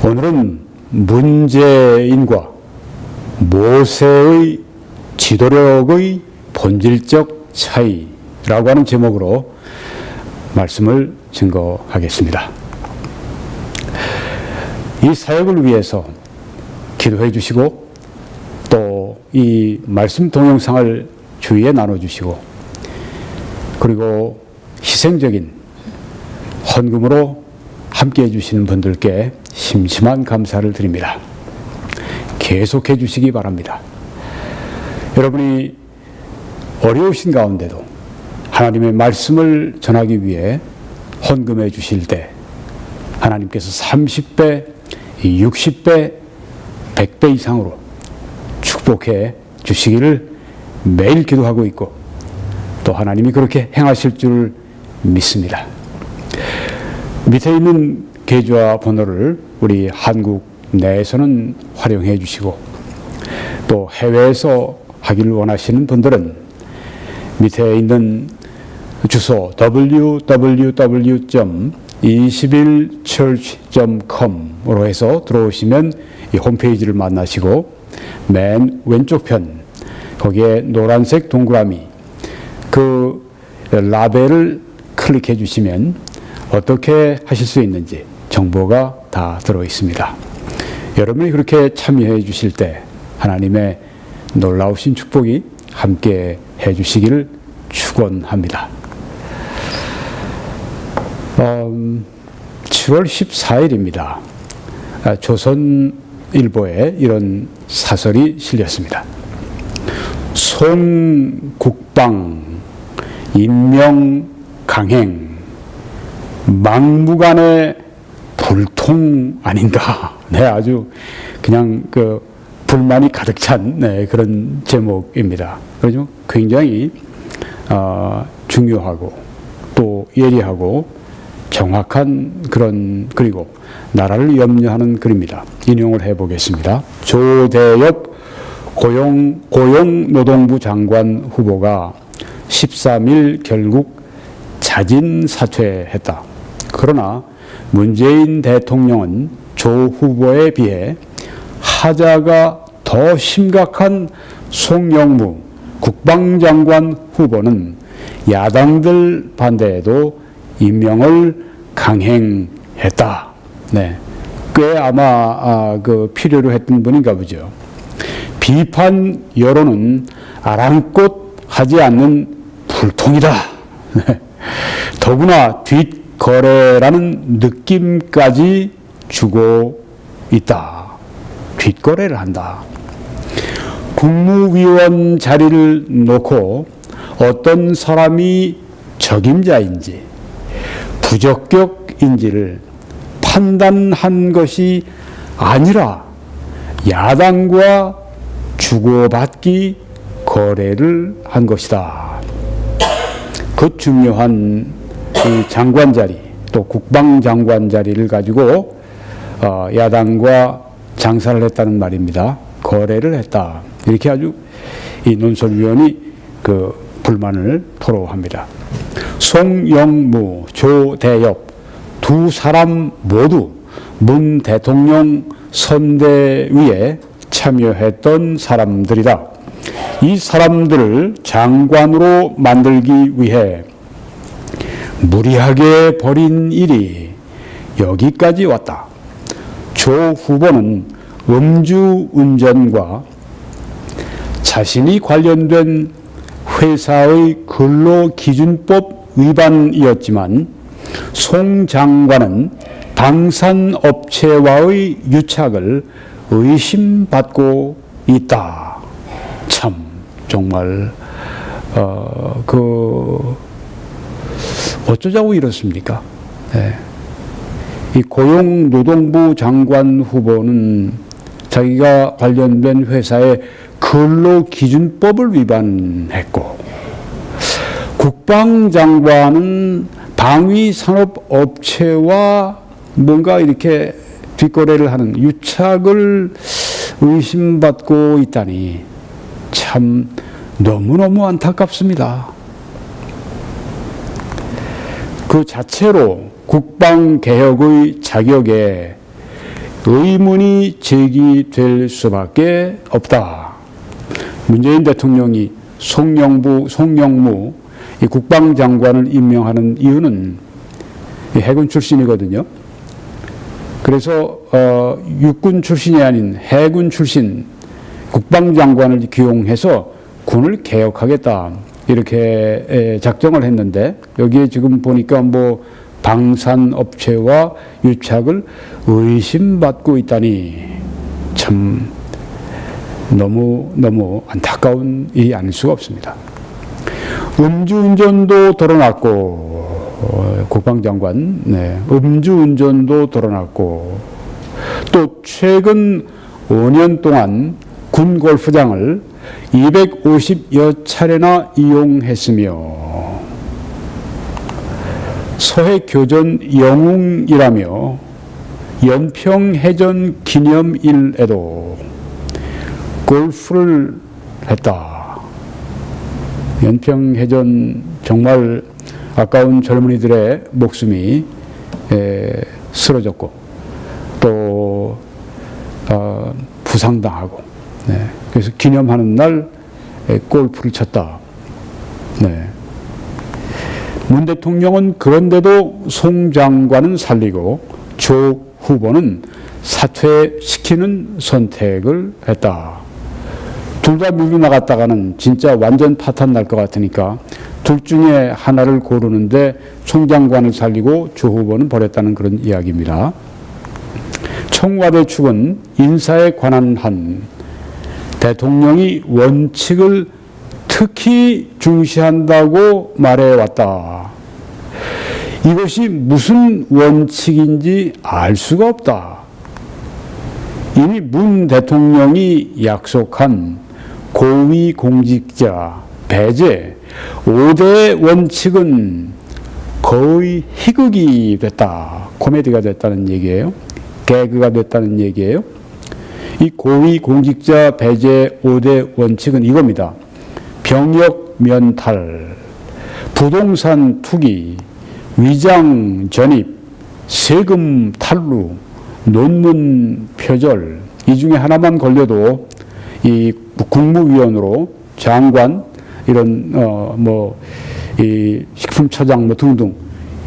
오늘은 문재인과 모세의 지도력의 본질적 차이라고 하는 제목으로 말씀을 증거하겠습니다. 이 사역을 위해서 기도해 주시고 또 이 말씀 동영상을 주위에 나눠주시고 그리고 희생적인 헌금으로 함께 해주시는 분들께 심심한 감사를 드립니다. 계속해 주시기 바랍니다. 여러분이 어려우신 가운데도 하나님의 말씀을 전하기 위해 헌금해 주실 때 하나님께서 30배, 60배, 100배 이상으로 축복해 주시기를 매일 기도하고 있고 또 하나님이 그렇게 행하실 줄 믿습니다. 밑에 있는 계좌 번호를 우리 한국 내에서는 활용해 주시고 또 해외에서 하기를 원하시는 분들은 밑에 있는 주소 www.21church.com으로 해서 들어오시면 이 홈페이지를 만나시고 맨 왼쪽 편 거기에 노란색 동그라미 그 라벨을 클릭해 주시면 어떻게 하실 수 있는지 정보가 다 들어 있습니다. 여러분이 그렇게 참여해 주실 때 하나님의 놀라우신 축복이 함께 해 주시기를 축원합니다. 7월 14일입니다. 조선일보에 이런 사설이 실렸습니다. 송국방 임명 강행 막무가내 불통 아닌가. 네, 아주 그냥 그 불만이 가득 찬 그런 제목입니다. 그래서 굉장히 중요하고 또 예리하고 정확한 그런 그리고 나라를 염려하는 글입니다. 인용을 해보겠습니다. 조대엽 고용노동부 장관 후보가 13일 결국 자진 사퇴했다. 그러나 문재인 대통령은 조 후보에 비해 하자가 더 심각한 송영무 국방장관 후보는 야당들 반대에도 임명을 강행했다. 네, 꽤 아마 필요로 했던 분인가 보죠. 비판 여론은 아랑곳하지 않는 불통이다. 더구나 뒷거래라는 느낌까지 주고 있다. 뒷거래를 한다. 국무위원 자리를 놓고 어떤 사람이 적임자인지 부적격인지를 판단한 것이 아니라 야당과 주고받기 거래를 한 것이다. 그 중요한 이 장관 자리 또 국방장관 자리를 가지고 야당과 장사를 했다는 말입니다. 거래를 했다. 이렇게 아주 이 논설위원이 그 불만을 토로합니다. 송영무, 조대엽 두 사람 모두 문 대통령 선대위에 참여했던 사람들이다. 이 사람들을 장관으로 만들기 위해 무리하게 벌인 일이 여기까지 왔다. 조 후보는 음주운전과 자신이 관련된 회사의 근로기준법 위반이었지만 송 장관은 방산업체와의 유착을 의심받고 있다. 참 정말 어쩌자고 이렇습니까? 네. 이 고용노동부 장관 후보는 자기가 관련된 회사의 근로기준법을 위반했고 국방장관은 방위산업업체와 뭔가 이렇게 뒷거래를 하는 유착을 의심받고 있다니 참 너무너무 안타깝습니다. 그 자체로 국방개혁의 자격에 의문이 제기될 수밖에 없다. 문재인 대통령이 송영무 이 국방장관을 임명하는 이유는 해군 출신이거든요. 그래서 육군 출신이 아닌 해군 출신 국방장관을 기용해서 군을 개혁하겠다 이렇게 작정을 했는데, 여기에 지금 보니까 뭐 방산업체와 유착을 의심받고 있다니 참 너무 안타까운 일이 아닐 수가 없습니다. 음주운전도 드러났고, 국방장관, 음주운전도 드러났고, 또 최근 5년 동안 군 골프장을 250여 차례나 이용했으며, 서해교전 영웅이라며 연평해전 기념일에도 골프를 했다. 연평해전 정말 아까운 젊은이들의 목숨이 쓰러졌고 또 부상당하고, 그래서 기념하는 날 골프를 쳤다. 문 대통령은 그런데도 송 장관은 살리고 조 후보는 사퇴시키는 선택을 했다. 둘 다 미국 나갔다가는 진짜 완전 파탄 날 것 같으니까 둘 중에 하나를 고르는데 송 장관을 살리고 조 후보는 버렸다는 그런 이야기입니다. 청와대 측은 인사에 관한 한 대통령이 원칙을 특히 중시한다고 말해왔다. 이것이 무슨 원칙인지 알 수가 없다. 이미 문 대통령이 약속한 고위공직자 배제 5대 원칙은 거의 희극이 됐다. 코미디가 됐다는 얘기예요. 개그가 됐다는 얘기예요. 이 고위공직자 배제 5대 원칙은 이겁니다. 병역 면탈, 부동산 투기, 위장 전입, 세금 탈루, 논문 표절, 이 중에 하나만 걸려도 이 국무위원으로 장관, 이런 이 식품처장 뭐 등등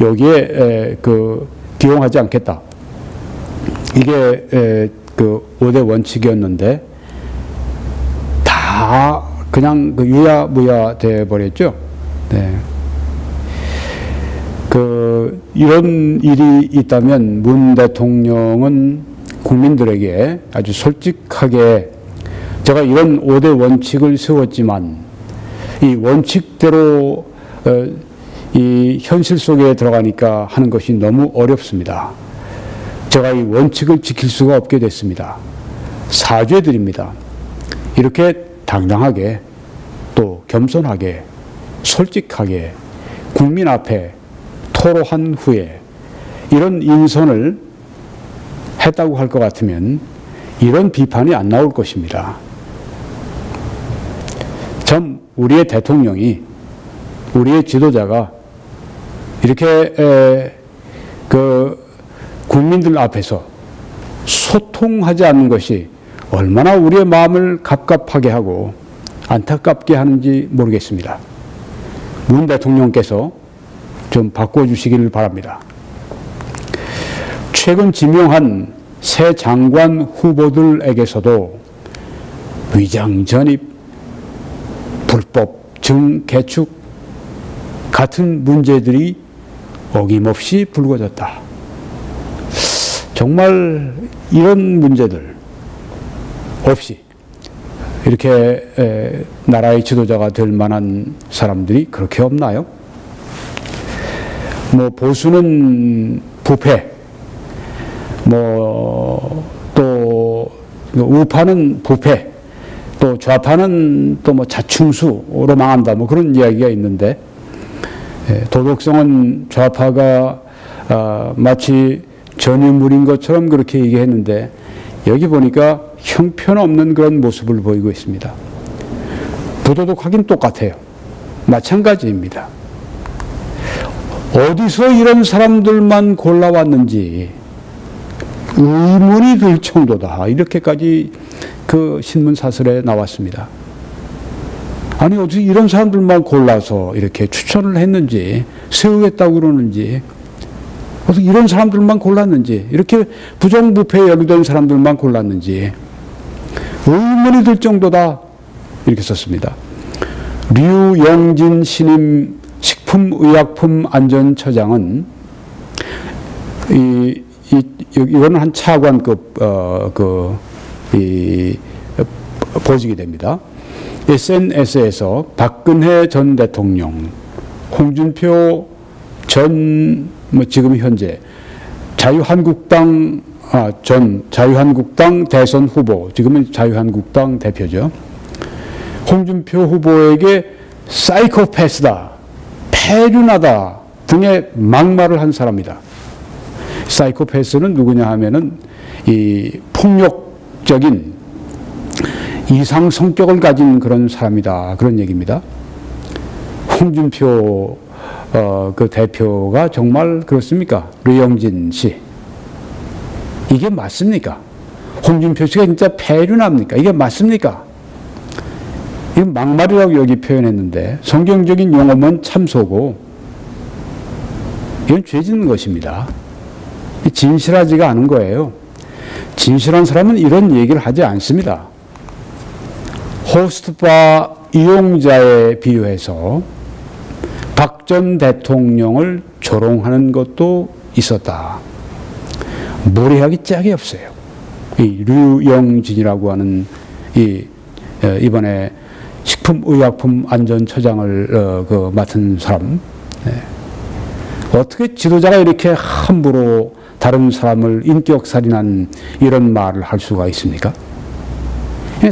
여기에 기용하지 않겠다. 이게 그 5대 원칙이었는데 다 그냥 유야무야 돼 버렸죠. 이런 일이 있다면 문 대통령은 국민들에게 아주 솔직하게 제가 이런 5대 원칙을 세웠지만 이 원칙대로 이 현실 속에 들어가니까 하는 것이 너무 어렵습니다. 제가 이 원칙을 지킬 수가 없게 됐습니다. 사죄드립니다. 이렇게 당당하게 또 겸손하게 솔직하게 국민 앞에 토로한 후에 이런 인선을 했다고 할 것 같으면 이런 비판이 안 나올 것입니다. 참 우리의 대통령이, 우리의 지도자가 이렇게 국민들 앞에서 소통하지 않는 것이 얼마나 우리의 마음을 갑갑하게 하고 안타깝게 하는지 모르겠습니다. 문 대통령께서 좀 바꿔주시기를 바랍니다. 최근 지명한 새 장관 후보들에게서도 위장 전입, 불법 증 개축 같은 문제들이 어김없이 불거졌다. 정말 이런 문제들 없이 이렇게 나라의 지도자가 될 만한 사람들이 그렇게 없나요? 뭐 보수는 부패, 또 우파는 부패, 또 좌파는 또 뭐 자충수로 망한다, 뭐 그런 이야기가 있는데, 도덕성은 좌파가 마치 전유물인 것처럼 그렇게 얘기했는데, 여기 보니까 형편없는 그런 모습을 보이고 있습니다. 부도덕하긴 똑같아요. 마찬가지입니다. 어디서 이런 사람들만 골라왔는지 의문이 들 정도다. 이렇게까지 그 신문 사설에 나왔습니다. 아니, 어떻게 이런 사람들만 골라서 이렇게 추천을 했는지, 세우겠다고 그러는지, 어떻게 이런 사람들만 골랐는지, 이렇게 부정부패에 연루된 사람들만 골랐는지, 의문이 들 정도다. 이렇게 썼습니다. 류영진 신임 식품의약품안전처장은 이거는 한 차관급 보직이 됩니다. SNS에서 박근혜 전 대통령, 홍준표 전 지금 현재 전 자유한국당 대선 후보, 지금은 자유한국당 대표죠. 홍준표 후보에게 사이코패스다, 폐륜하다 등의 막말을 한 사람이다. 사이코패스는 누구냐 하면은 이 폭력적인 이상 성격을 가진 그런 사람이다. 그런 얘기입니다. 홍준표 그 대표가 정말 그렇습니까? 류영진 씨. 이게 맞습니까? 홍준표 씨가 진짜 폐륜합니까? 이게 맞습니까? 이건 막말이라고 여기 표현했는데 성경적인 용어면 참소고 이건 죄 짓는 것입니다. 진실하지가 않은 거예요. 진실한 사람은 이런 얘기를 하지 않습니다. 호스트바 이용자에 비유해서 박 전 대통령을 조롱하는 것도 있었다. 무례하기 짝이 없어요. 이 류영진이라고 하는 이번에 식품의약품안전처장을 맡은 사람, 어떻게 지도자가 이렇게 함부로 다른 사람을 인격살인한 이런 말을 할 수가 있습니까?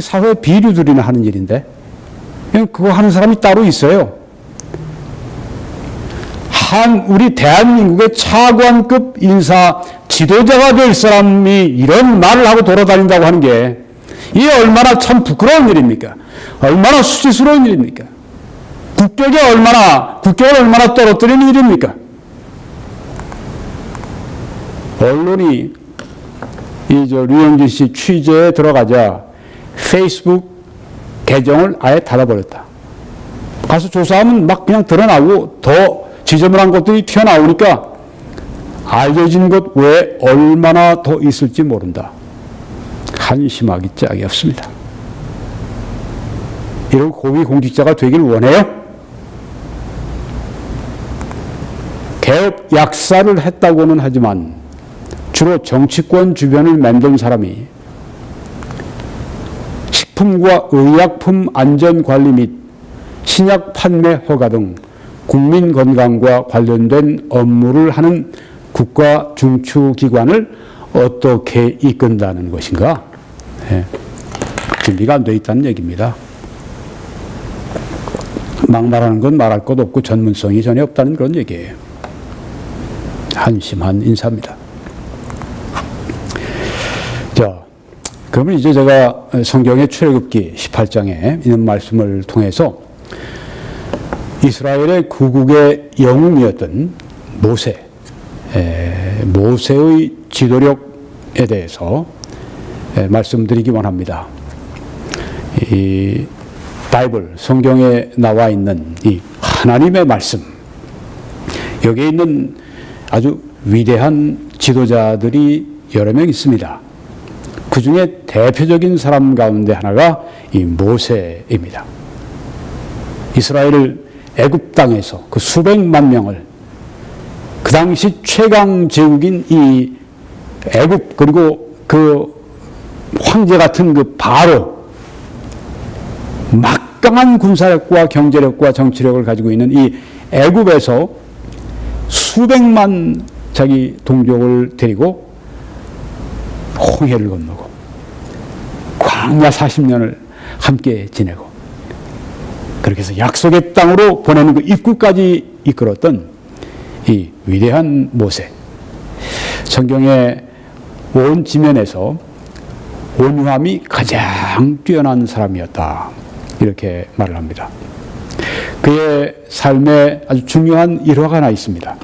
사회 비류들이나 하는 일인데 그거 하는 사람이 따로 있어요. 우리 대한민국의 차관급 인사 지도자가 될 사람이 이런 말을 하고 돌아다닌다고 하는 게 이게 얼마나 참 부끄러운 일입니까? 얼마나 수치스러운 일입니까? 국격을 얼마나 떨어뜨리는 일입니까? 언론이 류영진 씨 취재에 들어가자 페이스북 계정을 아예 닫아버렸다. 가서 조사하면 막 그냥 드러나고 더 지저분한 것들이 튀어나오니까 알려진 것 외에 얼마나 더 있을지 모른다. 한심하기 짝이 없습니다. 이런 고위공직자가 되길 원해요? 개업 약사를 했다고는 하지만 주로 정치권 주변을 만든 사람이 식품과 의약품 안전관리 및 신약 판매 허가 등 국민 건강과 관련된 업무를 하는 국가 중추기관을 어떻게 이끈다는 것인가? 준비가 안 돼 있다는 얘기입니다. 막말하는 건 말할 것 없고 전문성이 전혀 없다는 그런 얘기예요. 한심한 인사입니다. 자, 그러면 이제 제가 성경의 출애굽기 18장에 있는 말씀을 통해서 이스라엘의 구국의 영웅이었던 모세의 지도력에 대해서 말씀드리기 원합니다. 이 바이블, 성경에 나와 있는 이 하나님의 말씀, 여기에 있는 아주 위대한 지도자들이 여러 명 있습니다. 그 중에 대표적인 사람 가운데 하나가 이 모세입니다. 이스라엘을 애굽 땅에서 그 수백만 명을 그 당시 최강 제국인 이 애굽 그리고 그 황제 같은 그 바로 막강한 군사력과 경제력과 정치력을 가지고 있는 이 애굽에서 수백만 자기 동족을 데리고 홍해를 건너고 광야 40년을 함께 지내고 그렇게 해서 약속의 땅으로 보내는 그 입구까지 이끌었던 이 위대한 모세. 성경의 온 지면에서 온유함이 가장 뛰어난 사람이었다. 이렇게 말을 합니다. 그의 삶에 아주 중요한 일화가 하나 있습니다.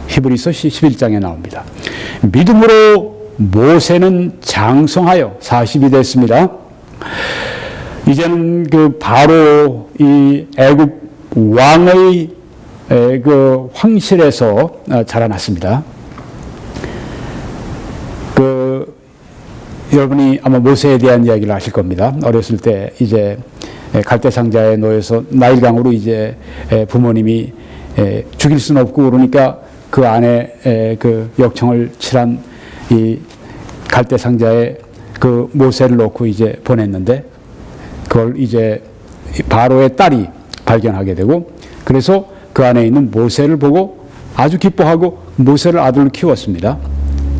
히브리서 11장에 나옵니다. 믿음으로 모세는 장성하여 40이 됐습니다. 이제는 그 바로 이 애굽 왕의 그 황실에서 자라났습니다. 여러분이 아마 모세에 대한 이야기를 아실 겁니다. 어렸을 때 이제 갈대 상자에 놓여서 나일강으로 이제 부모님이 죽일 수는 없고 그러니까 그 안에 그 역청을 칠한 이 갈대 상자에 그 모세를 놓고 이제 보냈는데 그걸 이제 바로의 딸이 발견하게 되고 그래서 그 안에 있는 모세를 보고 아주 기뻐하고 모세를 아들로 키웠습니다.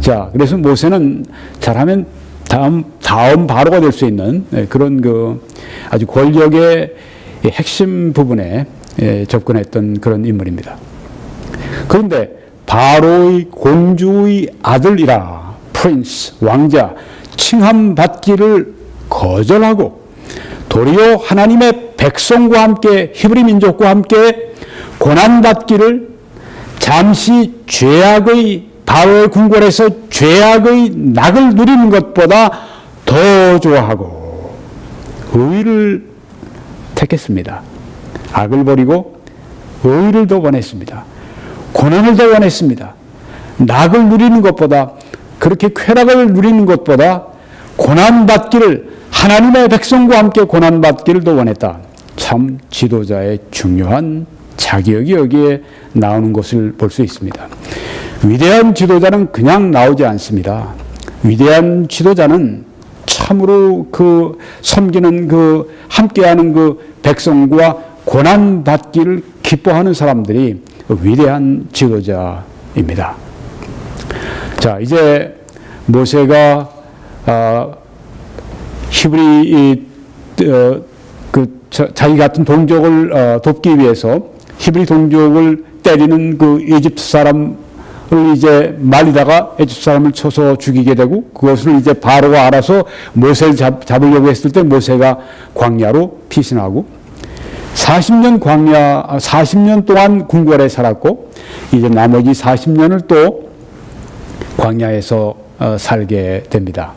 자, 그래서 모세는 잘하면 다음 바로가 될 수 있는 그런 그 아주 권력의 핵심 부분에 접근했던 그런 인물입니다. 그런데 바로의 공주의 아들이라 프린스, 왕자, 칭함받기를 거절하고 도리어 하나님의 백성과 함께 히브리 민족과 함께 고난받기를 잠시 죄악의 바로의 궁궐에서 죄악의 낙을 누리는 것보다 더 좋아하고 의를 택했습니다. 악을 버리고 의를 더 원했습니다. 고난을 더 원했습니다. 낙을 누리는 것보다 그렇게 쾌락을 누리는 것보다 고난받기를 하나님의 백성과 함께 고난받기를 더 원했다. 참 지도자의 중요한 자격이 여기에 나오는 것을 볼 수 있습니다. 위대한 지도자는 그냥 나오지 않습니다. 위대한 지도자는 참으로 그 섬기는 그 함께하는 그 백성과 고난받기를 기뻐하는 사람들이 위대한 지도자입니다. 자, 이제 모세가 히브리 자기 같은 동족을 돕기 위해서 히브리 동족을 때리는 그 이집트 사람을 이제 말리다가 이집트 사람을 쳐서 죽이게 되고 그것을 이제 바로가 알아서 모세를 잡으려고 했을 때 모세가 광야로 피신하고 40년 동안 궁궐에 살았고 이제 나머지 40년을 또 광야에서 살게 됩니다.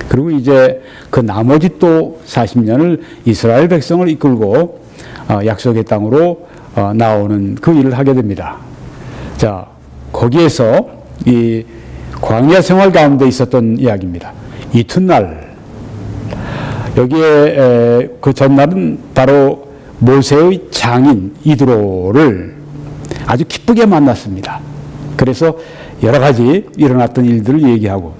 그리고 이제 그 나머지 또 40년을 이스라엘 백성을 이끌고 약속의 땅으로 나오는 그 일을 하게 됩니다. 자, 거기에서 이 광야 생활 가운데 있었던 이야기입니다. 이튿날 여기에 그 전날은 바로 모세의 장인 이드로를 아주 기쁘게 만났습니다. 그래서 여러 가지 일어났던 일들을 얘기하고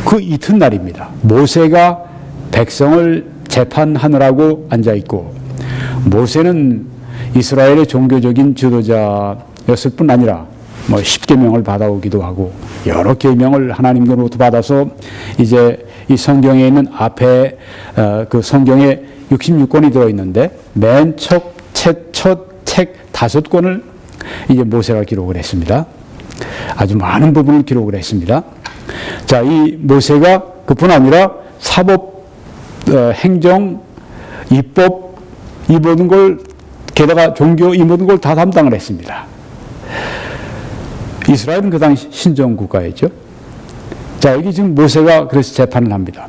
그 이튿날입니다. 모세가 백성을 재판하느라고 앉아있고 모세는 이스라엘의 종교적인 지도자였을 뿐 아니라 뭐 10계명을 받아오기도 하고 여러 계명을 하나님으로부터 받아서 이제 이 성경에 있는 앞에 그 성경에 66권이 들어있는데 맨 첫 책 5권을 이제 모세가 기록을 했습니다. 아주 많은 부분을 기록을 했습니다. 자, 이 모세가 그뿐 아니라 사법, 행정, 입법 이 모든 걸 게다가 종교 이 모든 걸 다 담당을 했습니다. 이스라엘은 그 당시 신정 국가였죠. 자, 여기 지금 모세가 그래서 재판을 합니다.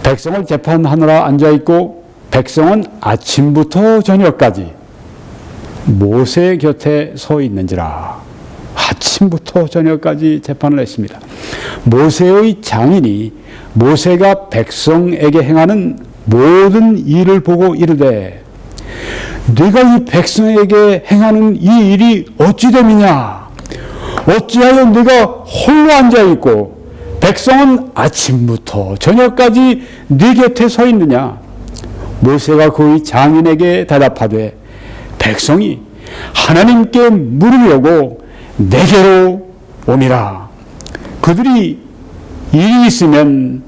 백성을 재판하느라 앉아있고 백성은 아침부터 저녁까지 모세 곁에 서 있는지라. 아침부터 저녁까지 재판을 했습니다. 모세의 장인이 모세가 백성에게 행하는 모든 일을 보고 이르되 네가 이 백성에게 행하는 이 일이 어찌 됨이냐? 어찌하여 네가 홀로 앉아있고 백성은 아침부터 저녁까지 네 곁에 서 있느냐? 모세가 그의 장인에게 대답하되 백성이 하나님께 물으려고 내게로 오니라. 그들이 일이 있으면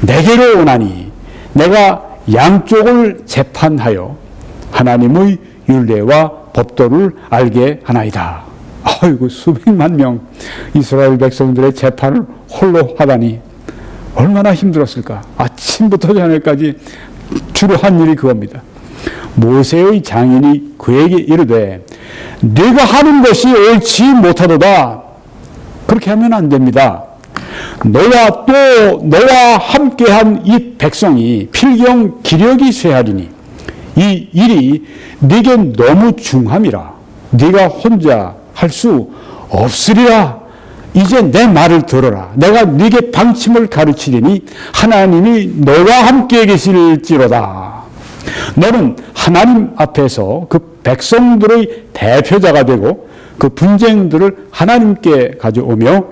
내게로 오나니 내가 양쪽을 재판하여 하나님의 율례와 법도를 알게 하나이다. 아이고, 수백만 명 이스라엘 백성들의 재판을 홀로 하다니 얼마나 힘들었을까. 아침부터 저녁까지 주로 한 일이 그겁니다. 모세의 장인이 그에게 이르되 네가 하는 것이 옳지 못하도다. 그렇게 하면 안 됩니다. 너와 함께한 이 백성이 필경 기력이 쇠하리니 이 일이 네게 너무 중함이라. 네가 혼자 할 수 없으리라. 이제 내 말을 들어라. 내가 네게 방침을 가르치리니 하나님이 너와 함께 계실지로다. 너는 하나님 앞에서 그 백성들의 대표자가 되고 그 분쟁들을 하나님께 가져오며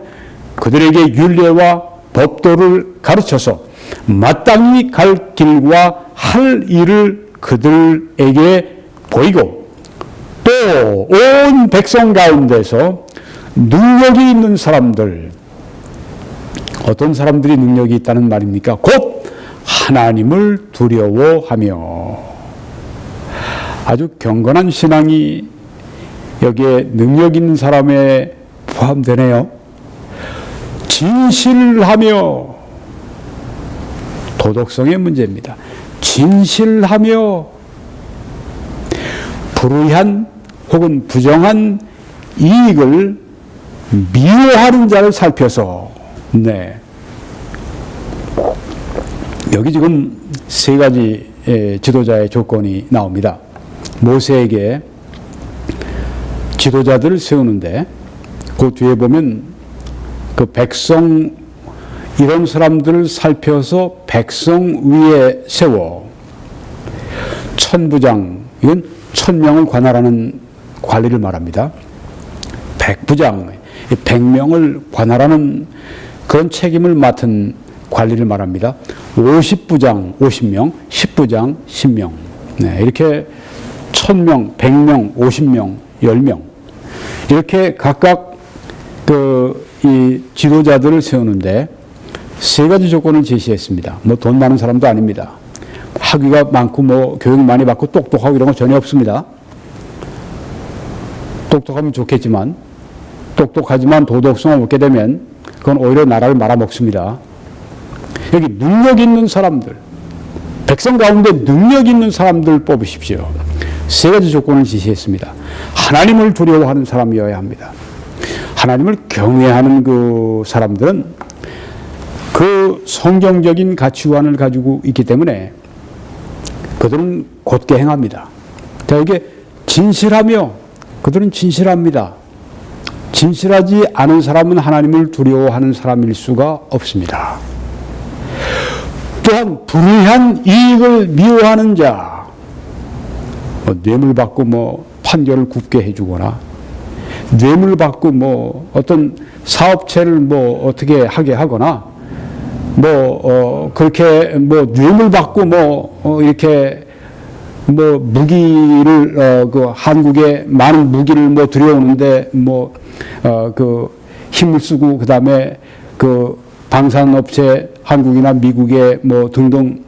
그들에게 율례와 법도를 가르쳐서 마땅히 갈 길과 할 일을 그들에게 보이고 또 온 백성 가운데서 능력이 있는 사람들, 어떤 사람들이 능력이 있다는 말입니까? 곧 하나님을 두려워하며. 아주 경건한 신앙이 여기에 능력 있는 사람에 포함되네요. 진실하며, 도덕성의 문제입니다. 진실하며 불의한 혹은 부정한 이익을 미워하는 자를 살펴서, 네. 여기 지금 세 가지 지도자의 조건이 나옵니다. 모세에게 지도자들을 세우는데 그 뒤에 보면 그 백성, 이런 사람들을 살펴서 백성 위에 세워 천부장, 이건 1000명을 관할하는 관리를 말합니다. 백부장, 100명을 관할하는 그런 책임을 맡은 관리를 말합니다. 50부장 50명, 10부장 10명. 네, 이렇게 1000명, 100명, 50명, 10명. 이렇게 각각 이 지도자들을 세우는데 세 가지 조건을 제시했습니다. 뭐 돈 많은 사람도 아닙니다. 학위가 많고 뭐 교육 많이 받고 똑똑하고 이런 거 전혀 없습니다. 똑똑하면 좋겠지만 똑똑하지만 도덕성을 얻게 되면 그건 오히려 나라를 말아먹습니다. 여기 능력 있는 사람들, 백성 가운데 능력 있는 사람들 뽑으십시오. 세 가지 조건을 지시했습니다. 하나님을 두려워하는 사람이어야 합니다. 하나님을 경외하는 그 사람들은 그 성경적인 가치관을 가지고 있기 때문에 그들은 곧게 행합니다. 자, 이게 진실하며, 그들은 진실합니다. 진실하지 않은 사람은 하나님을 두려워하는 사람일 수가 없습니다. 또한 불의한 이익을 미워하는 자, 뭐 뇌물 받고 뭐 판결을 굽게 해주거나 뇌물 받고 뭐 어떤 사업체를 뭐 어떻게 하게 하거나 그렇게 뭐 뇌물 받고 이렇게 뭐 무기를 그 한국에 많은 무기를 뭐 들여오는데 그 힘을 쓰고 그다음에 그 방산업체 한국이나 미국에 뭐 등등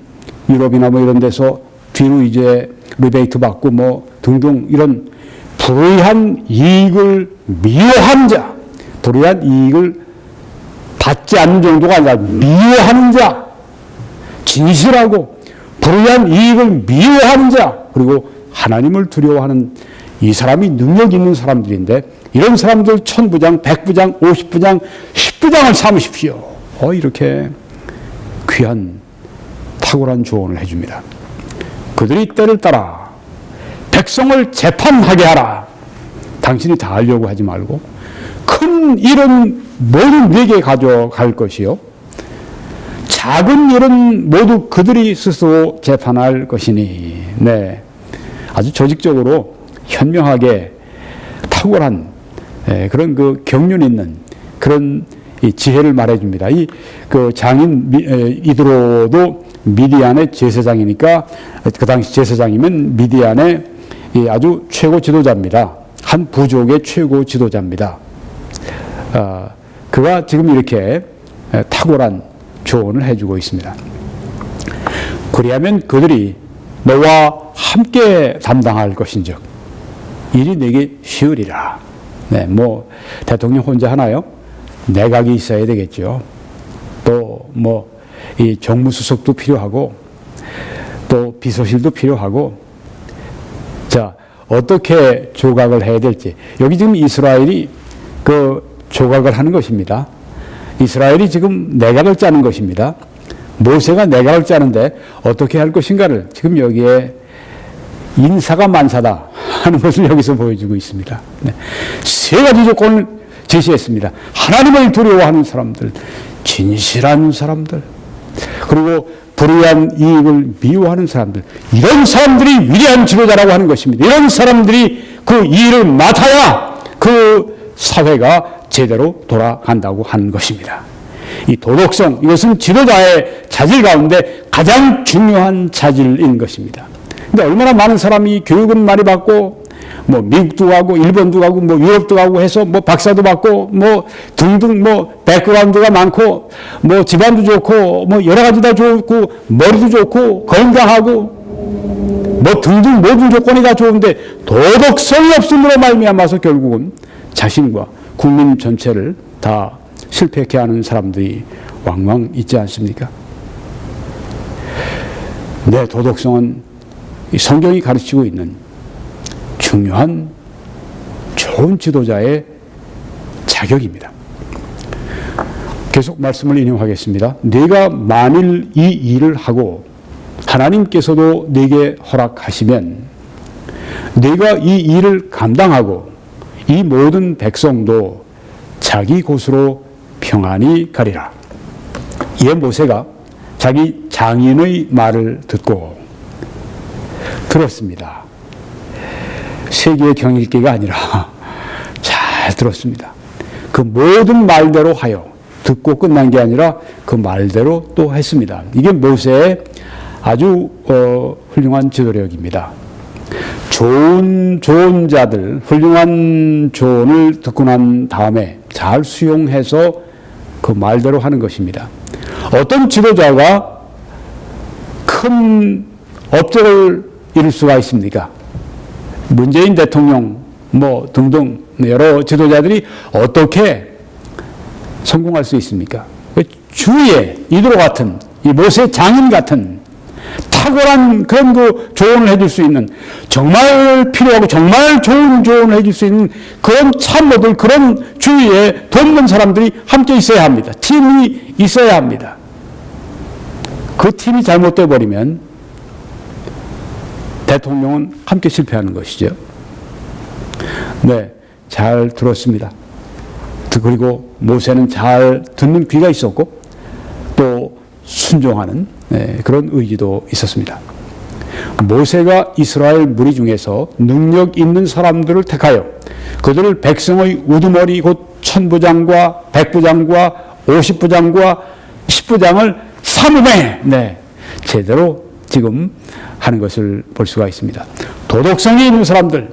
유럽이나 뭐 이런 데서 뒤로 이제 리베이트 받고 뭐 등등 이런 불의한 이익을 미워하는 자, 불의한 이익을 받지 않는 정도가 아니라 미워하는 자, 진실하고 불의한 이익을 미워하는 자, 그리고 하나님을 두려워하는 이 사람이 능력 있는 사람들인데 이런 사람들 1000부장, 100부장, 50부장, 10부장을 삼으십시오. 이렇게 귀한 탁월한 조언을 해줍니다. 그들이 때를 따라 백성을 재판하게 하라. 당신이 다 하려고 하지 말고 큰 일은 모두 네게 가져갈 것이요 작은 일은 모두 그들이 스스로 재판할 것이니. 네, 아주 조직적으로 현명하게 탁월한 그런 그 경륜 있는 그런 이 지혜를 말해줍니다. 그 장인 이드로도 미디안의 제사장이니까 그 당시 제사장이면 미디안의 아주 최고 지도자입니다. 한 부족의 최고 지도자입니다. 그가 지금 이렇게 탁월한 조언을 해주고 있습니다. 그리하면 그들이 너와 함께 담당할 것인즉 일이 내게 쉬우리라. 네, 뭐 대통령 혼자 하나요? 내각이 있어야 되겠죠. 또 이 정무수석도 필요하고 또 비서실도 필요하고. 자, 어떻게 조각을 해야 될지. 여기 지금 이스라엘이 그 조각을 하는 것입니다. 이스라엘이 지금 내각을 짜는 것입니다. 모세가 내각을 짜는데 어떻게 할 것인가를 지금 여기에 인사가 만사다 하는 것을 여기서 보여주고 있습니다. 네. 세 가지 조건을 제시했습니다. 하나님을 두려워하는 사람들, 진실한 사람들, 그리고 불의한 이익을 미워하는 사람들, 이런 사람들이 위대한 지도자라고 하는 것입니다. 이런 사람들이 그 일을 맡아야 그 사회가 제대로 돌아간다고 하는 것입니다. 이 도덕성, 이것은 지도자의 자질 가운데 가장 중요한 자질인 것입니다. 근데 얼마나 많은 사람이 교육은 많이 받고, 뭐 미국도 가고 일본도 가고 뭐 유럽도 가고 해서 뭐 박사도 받고 뭐 등등 뭐 백그라운드가 많고 뭐 집안도 좋고 뭐 여러 가지 다 좋고 머리도 좋고 건강하고 뭐 등등 모든 조건이 다 좋은데 도덕성이 없음으로 말미암아서 결국은 자신과 국민 전체를 다 실패케 하는 사람들이 왕왕 있지 않습니까? 네, 도덕성은 이 성경이 가르치고 있는 중요한 좋은 지도자의 자격입니다. 계속 말씀을 인용하겠습니다. 네가 만일 이 일을 하고 하나님께서도 네게 허락하시면 네가 이 일을 감당하고 이 모든 백성도 자기 곳으로 평안히 가리라. 이에 모세가 자기 장인의 말을 듣고 들었습니다. 세계의 경읽기가 아니라 잘 들었습니다. 그 모든 말대로 하여 듣고 끝난 게 아니라 그 말대로 또 했습니다. 이게 모세의 아주 훌륭한 지도력입니다. 좋은 자들, 훌륭한 조언을 듣고 난 다음에 잘 수용해서 그 말대로 하는 것입니다. 어떤 지도자가 큰 업적을 이룰 수가 있습니까? 문재인 대통령 뭐 등등 여러 지도자들이 어떻게 성공할 수 있습니까? 주위에 이들과 같은 이 모세 장인 같은 탁월한 그런 그 조언을 해줄 수 있는 정말 필요하고 정말 좋은 조언을 해줄 수 있는 그런 참모들, 그런 주위에 돕는 사람들이 함께 있어야 합니다. 팀이 있어야 합니다. 그 팀이 잘못돼 버리면 대통령은 함께 실패하는 것이죠. 네, 잘 들었습니다. 그리고 모세는 잘 듣는 귀가 있었고 또 순종하는 그런 의지도 있었습니다. 모세가 이스라엘 무리 중에서 능력 있는 사람들을 택하여 그들을 백성의 우두머리 곧 천부장과 백부장과 50부장과 10부장을 삼음에 제대로 지금 하는 것을 볼 수가 있습니다. 도덕성이 있는 사람들,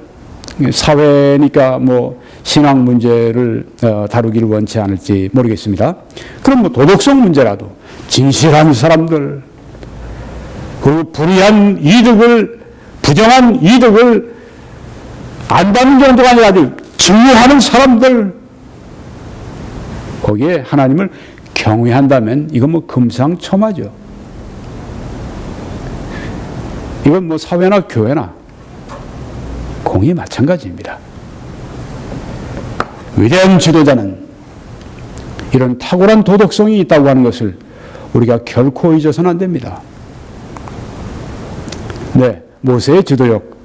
사회니까 뭐 신앙 문제를 다루기를 원치 않을지 모르겠습니다. 그럼 뭐 도덕성 문제라도 진실한 사람들, 그리고 불의한 이득을, 부정한 이득을 안다는 정도가 아니라 증오하는 사람들, 거기에 하나님을 경외한다면 이건 뭐 금상첨화죠. 이건 뭐 사회나 교회나 공이 마찬가지입니다. 위대한 지도자는 이런 탁월한 도덕성이 있다고 하는 것을 우리가 결코 잊어서는 안 됩니다. 네, 모세의 지도력,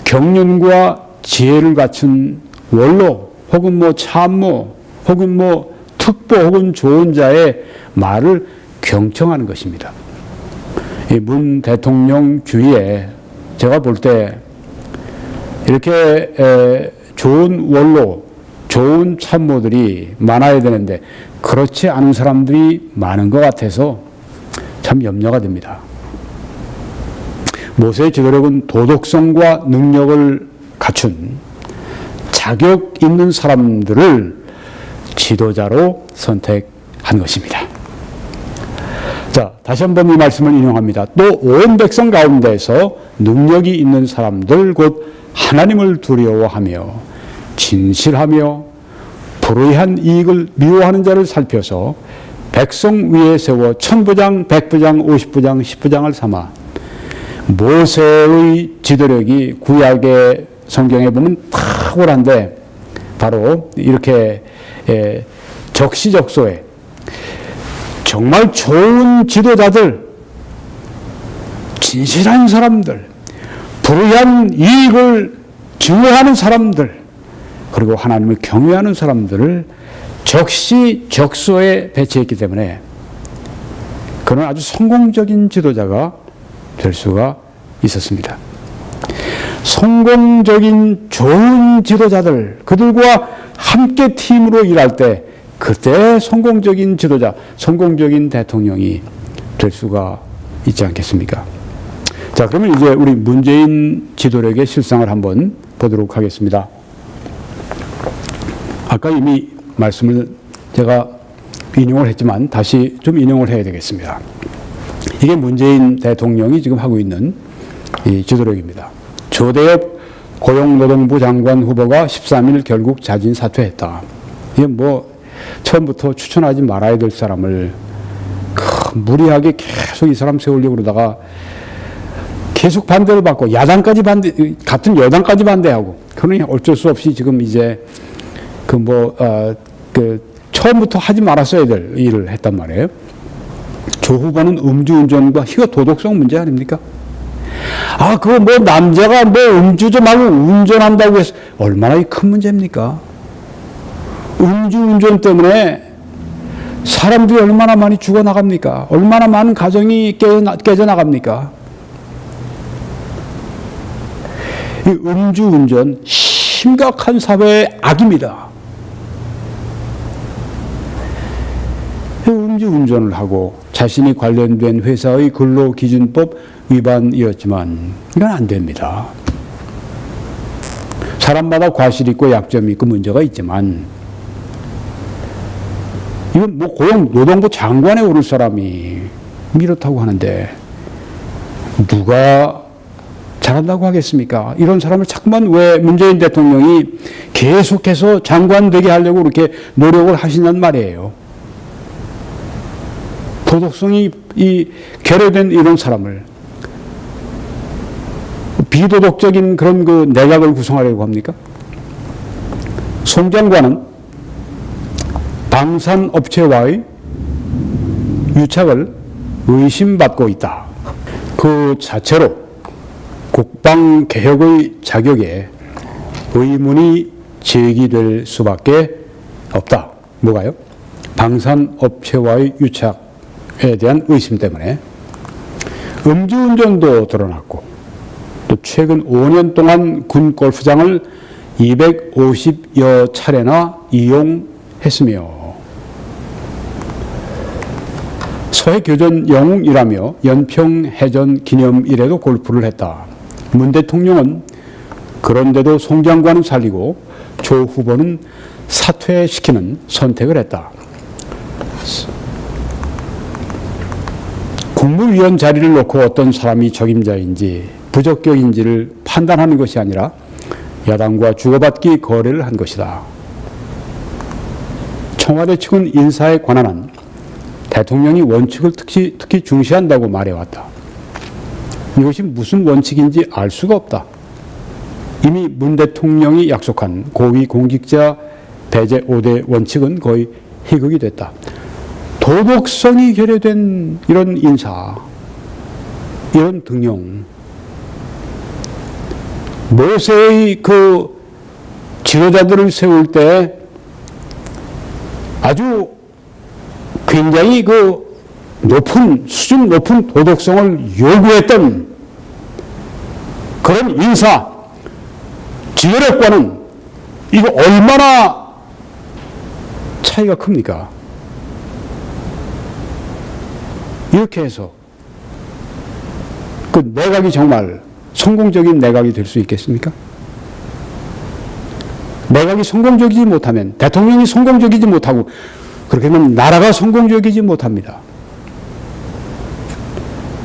경륜과 지혜를 갖춘 원로 혹은 뭐 참모 혹은 뭐 특보 혹은 좋은 자의 말을 경청하는 것입니다. 이 문 대통령 주위에 제가 볼 때 이렇게 좋은 원로, 좋은 참모들이 많아야 되는데 그렇지 않은 사람들이 많은 것 같아서 참 염려가 됩니다. 모세의 지도력은 도덕성과 능력을 갖춘 자격 있는 사람들을 지도자로 선택한 것입니다. 자, 다시 한번 이 말씀을 인용합니다. 또 온 백성 가운데서 능력이 있는 사람들 곧 하나님을 두려워하며 진실하며 불의한 이익을 미워하는 자를 살펴서 백성 위에 세워 천부장, 백부장, 50부장, 10부장을 삼아 모세의 지도력이 구약의 성경에 보면 탁월한데 바로 이렇게 적시적소에 정말 좋은 지도자들, 진실한 사람들, 불의한 이익을 증오하는 사람들, 그리고 하나님을 경외하는 사람들을 적시적소에 배치했기 때문에 그는 아주 성공적인 지도자가 될 수가 있었습니다. 성공적인 좋은 지도자들, 그들과 함께 팀으로 일할 때 그때 성공적인 지도자, 성공적인 대통령이 될 수가 있지 않겠습니까? 자, 그러면 이제 우리 문재인 지도력의 실상을 한번 보도록 하겠습니다. 아까 이미 말씀을 제가 인용을 했지만 다시 좀 인용을 해야 되겠습니다. 이게 문재인 대통령이 지금 하고 있는 이 지도력입니다. 조대엽 고용노동부 장관 후보가 13일 결국 자진 사퇴했다. 이게 뭐 처음부터 추천하지 말아야 될 사람을 무리하게 계속 이 사람 세우려고 그러다가 계속 반대를 받고 야당까지 반대, 같은 여당까지 반대하고, 그러니 어쩔 수 없이 지금 이제 처음부터 하지 말았어야 될 일을 했단 말이에요. 조 후보는 음주운전과 이거 도덕성 문제 아닙니까? 아, 그거 뭐 남자가 뭐 음주 좀 하고 운전한다고 해서 얼마나 큰 문제입니까? 음주운전 때문에 사람들이 얼마나 많이 죽어나갑니까? 얼마나 많은 가정이 깨져나갑니까? 이 음주운전 심각한 사회의 악입니다. 음주운전을 하고 자신이 관련된 회사의 근로기준법 위반이었지만 이건 안 됩니다. 사람마다 과실이 있고 약점이 있고 문제가 있지만 이건 뭐 고용노동부 장관에 오를 사람이 이렇다고 하는데 누가 잘한다고 하겠습니까? 이런 사람을 자꾸만 왜 문재인 대통령이 계속해서 장관 되게 하려고 이렇게 노력을 하신단 말이에요. 도덕성이 결여된 이런 사람을 비도덕적인 그런 그 내각을 구성하려고 합니까? 송 장관은 방산업체와의 유착을 의심받고 있다. 그 자체로 국방개혁의 자격에 의문이 제기될 수밖에 없다. 뭐가요? 방산업체와의 유착에 대한 의심 때문에 음주운전도 드러났고 또 최근 5년 동안 군 골프장을 250여 차례나 이용했으며 서해교전 영웅이라며 연평해전 기념일에도 골프를 했다. 문 대통령은 그런데도 송 장관은 살리고 조 후보는 사퇴시키는 선택을 했다. 국무위원 자리를 놓고 어떤 사람이 적임자인지 부적격인지를 판단하는 것이 아니라 야당과 주고받기 거래를 한 것이다. 청와대 측은 인사에 관한 한 대통령이 원칙을 특히 중시한다고 말해왔다. 이것이 무슨 원칙인지 알 수가 없다. 이미 문 대통령이 약속한 고위공직자 배제 5대 원칙은 거의 희극이 됐다. 도덕성이 결여된 이런 인사, 이런 등용, 모세의 그 지도자들을 세울 때 아주 굉장히 그 수준 높은 도덕성을 요구했던 그런 인사, 지도력과는 이거 얼마나 차이가 큽니까? 이렇게 해서 그 내각이 정말 성공적인 내각이 될 수 있겠습니까? 내각이 성공적이지 못하면, 대통령이 성공적이지 못하고 그렇게 하면 나라가 성공적이지 못합니다.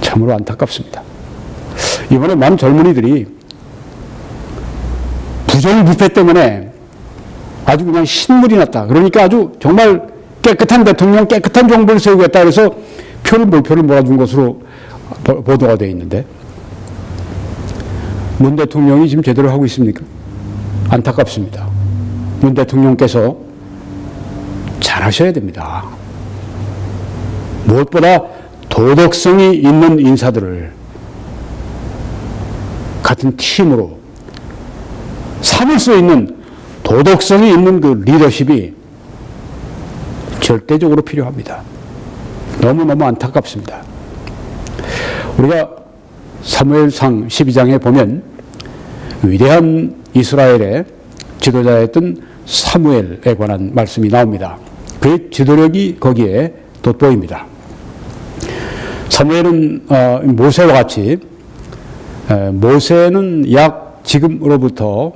참으로 안타깝습니다. 이번에 많은 젊은이들이 부정부패 때문에 아주 그냥 신물이 났다. 그러니까 아주 정말 깨끗한 대통령, 깨끗한 정부를 세우겠다 그래서 몰표를 몰아준 것으로 보도가 되어 있는데 문 대통령이 지금 제대로 하고 있습니까? 안타깝습니다. 문 대통령께서 잘하셔야 됩니다. 무엇보다 도덕성이 있는 인사들을 같은 팀으로 삼을 수 있는 도덕성이 있는 그 리더십이 절대적으로 필요합니다. 너무너무 안타깝습니다. 우리가 사무엘상 12장에 보면 위대한 이스라엘의 지도자였던 사무엘에 관한 말씀이 나옵니다. 그의 지도력이 거기에 돋보입니다. 사무엘은 모세와 같이 모세는 약 지금으로부터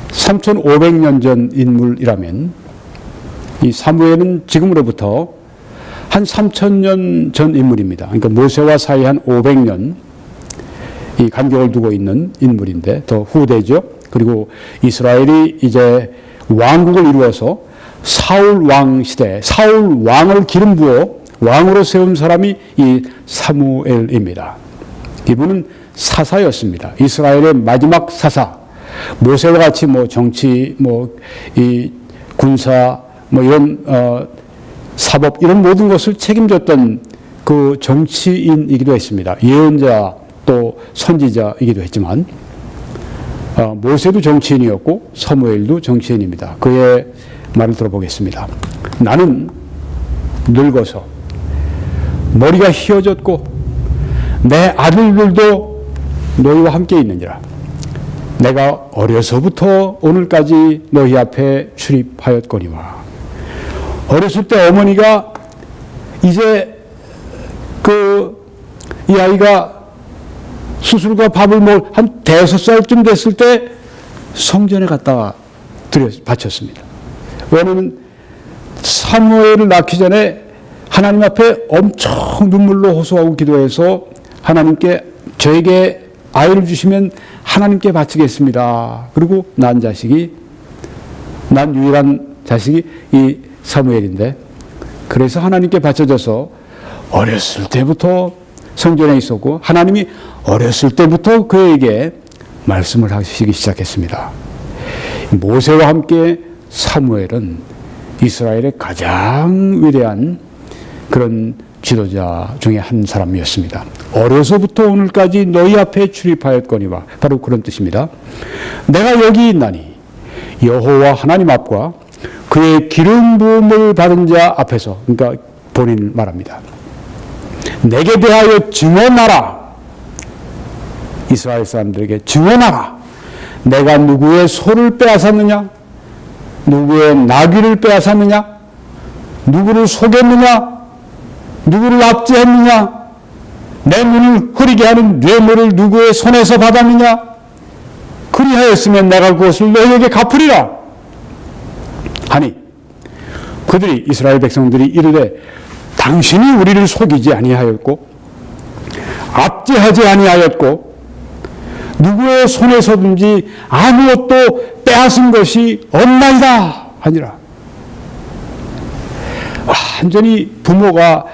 3,500년 전 인물이라면 이 사무엘은 지금으로부터 한 3,000년 전 인물입니다. 그러니까 모세와 사이 한 500년 이 간격을 두고 있는 인물인데 더 후대죠. 그리고 이스라엘이 이제 왕국을 이루어서 사울 왕 시대, 사울 왕을 기름 부어 왕으로 세운 사람이 이 사무엘입니다. 이분은 사사였습니다. 이스라엘의 마지막 사사. 모세와 같이 뭐 정치, 이 군사, 이런 사법 이런 모든 것을 책임졌던 그 정치인이기도 했습니다. 예언자 또 선지자이기도 했지만 모세도 정치인이었고 사무엘도 정치인입니다. 그의 말을 들어보겠습니다. 나는 늙어서 머리가 휘어졌고 내 아들들도 너희와 함께 있느니라. 내가 어려서부터 오늘까지 너희 앞에 출입하였거니와. 어렸을 때 어머니가 이제 이 아이가 수술과 밥을 한 5살쯤 됐을 때 성전에 갖다가 바쳤습니다. 왜냐하면 사무엘을 낳기 전에 하나님 앞에 엄청 눈물로 호소하고 기도해서 하나님께 저에게 아이를 주시면 하나님께 바치겠습니다. 그리고 난 유일한 자식이 이 사무엘인데 그래서 하나님께 바쳐져서 어렸을 때부터 성전에 있었고 하나님이 어렸을 때부터 그에게 말씀을 하시기 시작했습니다. 모세와 함께 사무엘은 이스라엘의 가장 위대한 그런 지도자 중에 한 사람이었습니다. 어려서부터 오늘까지 너희 앞에 출입하였거니와 바로 그런 뜻입니다. 내가 여기 있나니 여호와 하나님 앞과 그의 기름 부음을 받은 자 앞에서, 그러니까 본인 말합니다. 내게 대하여 증언하라. 이스라엘 사람들에게 증언하라. 내가 누구의 소를 빼앗았느냐? 누구의 나귀를 빼앗았느냐? 누구를 속였느냐? 누구를 압제했느냐? 내 눈을 흐리게 하는 뇌물을 누구의 손에서 받았느냐? 그리하였으면 내가 그것을 너희에게 갚으리라 하니 그들이 이스라엘 백성들이 이르되 당신이 우리를 속이지 아니하였고 압제하지 아니하였고 누구의 손에서든지 아무것도 빼앗은 것이 없나이다 하니라. 완전히 부모가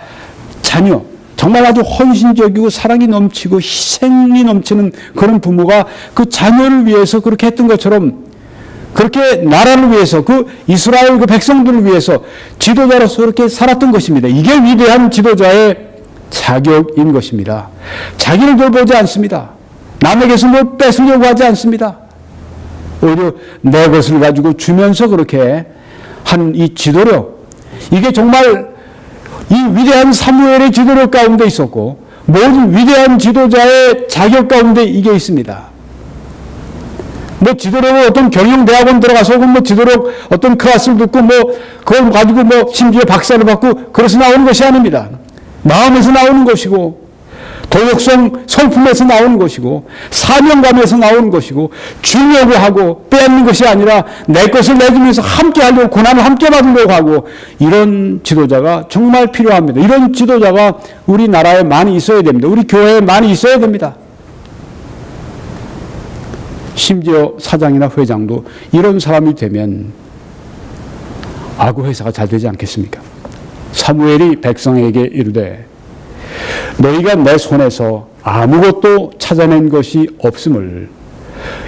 자녀, 정말 아주 헌신적이고 사랑이 넘치고 희생이 넘치는 그런 부모가 그 자녀를 위해서 그렇게 했던 것처럼 그렇게 나라를 위해서 그 이스라엘 그 백성들을 위해서 지도자로서 그렇게 살았던 것입니다. 이게 위대한 지도자의 자격인 것입니다. 자기를 돌보지 않습니다. 남에게서 뭘 뺏으려고 하지 않습니다. 오히려 내 것을 가지고 주면서 그렇게 한 이 지도력, 이게 정말 이 위대한 사무엘의 지도력 가운데 있었고 모든 위대한 지도자의 자격 가운데 이게 있습니다. 뭐 지도력을 어떤 경영대학원 들어가서 뭐 지도력 어떤 클래스를 듣고 그걸 가지고 심지어 박사를 받고 그래서 나오는 것이 아닙니다. 마음에서 나오는 것이고 도덕성 성품에서 나오는 것이고 사명감에서 나오는 것이고 주려고 하고 빼앗는 것이 아니라 내 것을 내주면서 함께 하려고 고난을 함께 받으려고 하고 이런 지도자가 정말 필요합니다. 이런 지도자가 우리나라에 많이 있어야 됩니다. 우리 교회에 많이 있어야 됩니다. 심지어 사장이나 회장도 이런 사람이 되면 아구 회사가 잘 되지 않겠습니까? 사무엘이 백성에게 이르되 너희가 내 손에서 아무것도 찾아낸 것이 없음을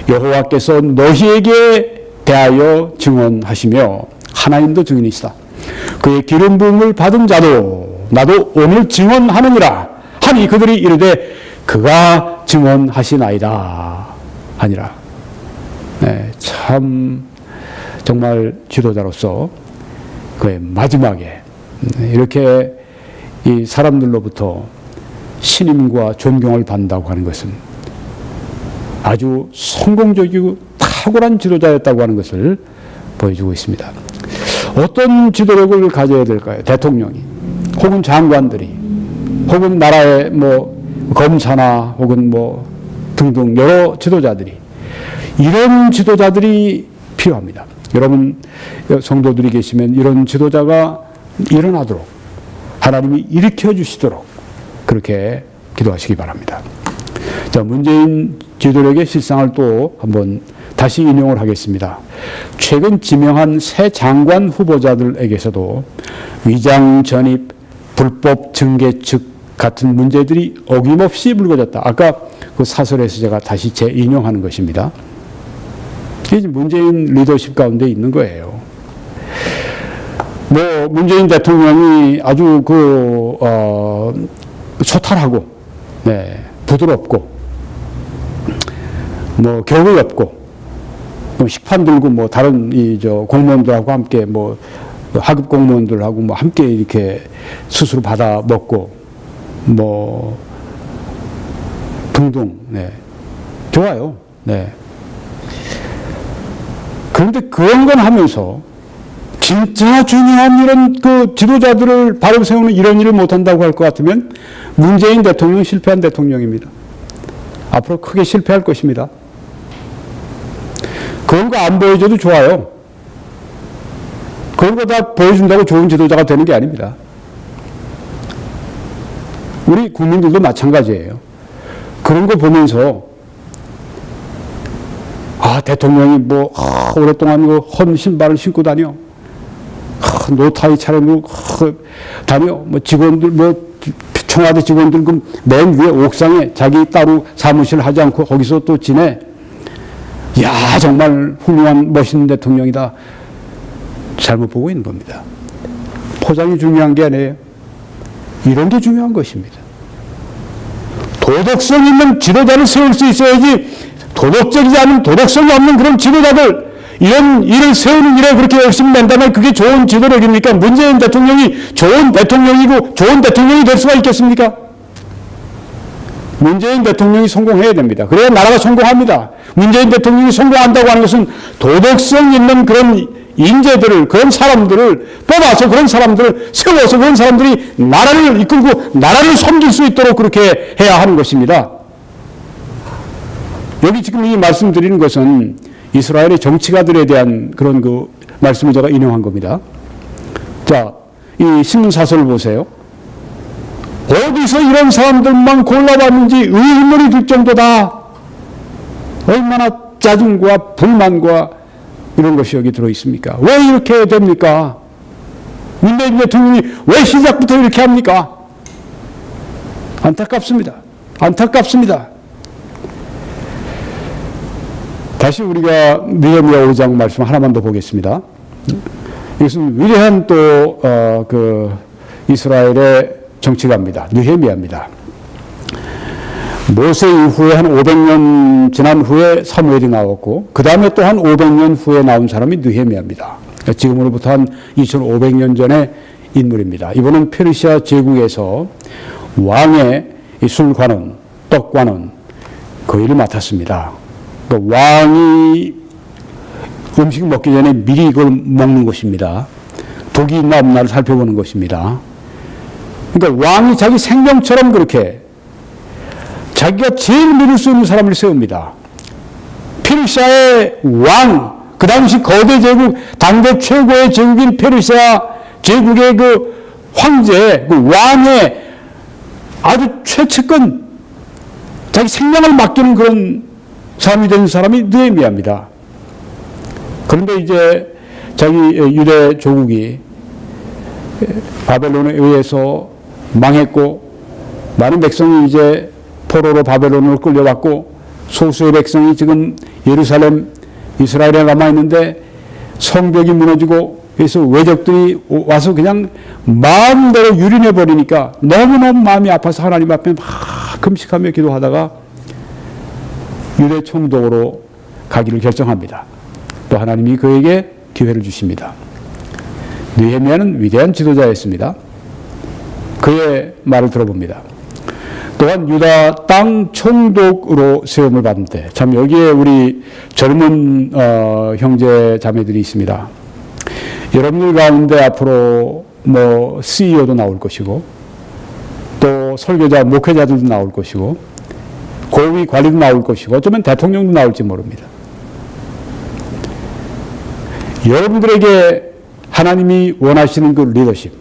여호와께서 너희에게 대하여 증언하시며 하나님도 증인이시다. 그의 기름 부음을 받은 자도 나도 오늘 증언하느니라 하니 그들이 이르되 그가 증언하시나이다 하니라. 네, 참 정말 지도자로서 그의 마지막에 이렇게 이 사람들로부터 신임과 존경을 받는다고 하는 것은 아주 성공적이고 탁월한 지도자였다고 하는 것을 보여주고 있습니다. 어떤 지도력을 가져야 될까요? 대통령이 혹은 장관들이 혹은 나라의 뭐 검사나 혹은 뭐 등등 여러 지도자들이 이런 지도자들이 필요합니다. 여러분 성도들이 계시면 이런 지도자가 일어나도록 하나님이 일으켜 주시도록 그렇게 기도하시기 바랍니다. 자, 문재인 지도력의 실상을 또 한번 다시 인용을 하겠습니다. 최근 지명한 새 장관 후보자들에게서도 위장 전입, 불법 증개측 같은 문제들이 어김없이 불거졌다. 아까 그 사설에서 제가 다시 재인용하는 것입니다. 이게 문재인 리더십 가운데 있는 거예요. 뭐 문재인 대통령이 아주 소탈하고, 네, 부드럽고, 뭐 격의 없고, 뭐 식판 들고 뭐 다른 공무원들하고 함께 뭐 하급 공무원들하고 뭐 함께 이렇게 스스로 받아 먹고 뭐 등등, 네, 좋아요. 네. 그런데 그런 건 하면서 진짜 중요한 이런 그 지도자들을 바로 세우는 이런 일을 못한다고 할 것 같으면 문재인 대통령은 실패한 대통령입니다. 앞으로 크게 실패할 것입니다. 그런 거 안 보여줘도 좋아요. 그런 거 다 보여준다고 좋은 지도자가 되는 게 아닙니다. 우리 국민들도 마찬가지예요. 그런 거 보면서 대통령이 뭐 오랫동안 그 헌 신발을 신고 다녀. 노타이 차려놓고 다녀. 뭐 직원들 청와대 직원들 맨 위에 옥상에 자기 따로 사무실 하지 않고 거기서 또 지내. 야, 정말 훌륭한 멋있는 대통령이다. 잘못 보고 있는 겁니다. 포장이 중요한 게 아니에요. 이런 게 중요한 것입니다. 도덕성 있는 지도자를 세울 수 있어야지 도덕적이지 않은 도덕성이 없는 그런 지도자들 이런 일을 세우는 일에 그렇게 열심히 낸다면 그게 좋은 지도력입니까? 문재인 대통령이 좋은 대통령이고 좋은 대통령이 될 수가 있겠습니까? 문재인 대통령이 성공해야 됩니다. 그래야 나라가 성공합니다. 문재인 대통령이 성공한다고 하는 것은 도덕성 있는 그런 인재들을, 그런 사람들을 뽑아서 그런 사람들을 세워서 그런 사람들이 나라를 이끌고 나라를 섬길 수 있도록 그렇게 해야 하는 것입니다. 여기 지금 이 말씀드리는 것은 이스라엘의 정치가들에 대한 그런 그 말씀을 제가 인용한 겁니다. 자, 이 신문사설을 보세요. 어디서 이런 사람들만 골라봤는지 의문이 들 정도다. 얼마나 짜증과 불만과 이런 것이 여기 들어있습니까? 왜 이렇게 됩니까? 문재인 대통령이 왜 시작부터 이렇게 합니까? 안타깝습니다. 안타깝습니다. 다시 우리가 느헤미야 5장 말씀 하나만 더 보겠습니다. 이것은 위대한 또 이스라엘의 정치가입니다. 느헤미야입니다. 모세 이후에 한 500년 지난 후에 사무엘이 나왔고 그 다음에 또 한 500년 후에 나온 사람이 느헤미야입니다. 지금으로부터 한 2500년 전의 인물입니다. 이분은 페르시아 제국에서 왕의 술관원, 떡관원 그 일을 맡았습니다. 그러니까 왕이 음식 먹기 전에 미리 이걸 먹는 것입니다. 독이 있나 없나를 살펴보는 것입니다. 그러니까 왕이 자기 생명처럼 그렇게 자기가 제일 믿을 수 있는 사람을 세웁니다. 페르시아의 왕, 그 당시 거대 제국, 당대 최고의 제국인 페르시아 제국의 그 황제, 그 왕의 아주 최측근, 자기 생명을 맡기는 그런 사람이 된 사람이 느헤미야입니다. 그런데 이제 자기 유대 조국이 바벨론에 의해서 망했고 많은 백성이 이제 포로로 바벨론으로 끌려갔고 소수의 백성이 지금 예루살렘 이스라엘에 남아있는데 성벽이 무너지고 그래서 외적들이 와서 그냥 마음대로 유린해 버리니까 너무너무 마음이 아파서 하나님 앞에 막 금식하며 기도하다가 유대 총독으로 가기를 결정합니다. 또 하나님이 그에게 기회를 주십니다. 느헤미야는 위대한 지도자였습니다. 그의 말을 들어봅니다. 또한 유다 땅 총독으로 세움을 받은 때, 참 여기에 우리 젊은 형제 자매들이 있습니다. 여러분들 가운데 앞으로 뭐 CEO도 나올 것이고, 또 설교자, 목회자들도 나올 것이고, 고위 관리도 나올 것이고, 어쩌면 대통령도 나올지 모릅니다. 여러분들에게 하나님이 원하시는 그 리더십,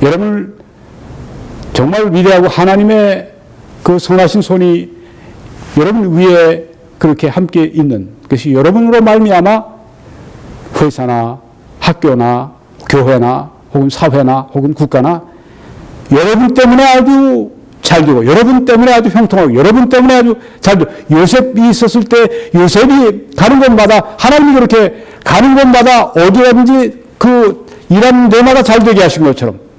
여러분을 정말 위대하고 하나님의 그 선하신 손이 여러분 위에 그렇게 함께 있는 것이 여러분으로 말미암아 회사나 학교나 교회나 혹은 사회나 혹은 국가나 여러분 때문에 아주 잘 되고 여러분 때문에 아주 형통하고 여러분 때문에 아주 잘 되고 요셉이 있었을 때 요셉이 가는 곳마다 하나님이 그렇게 가는 곳마다 어디든지 그 일하는 데마다 잘 되게 하신 것처럼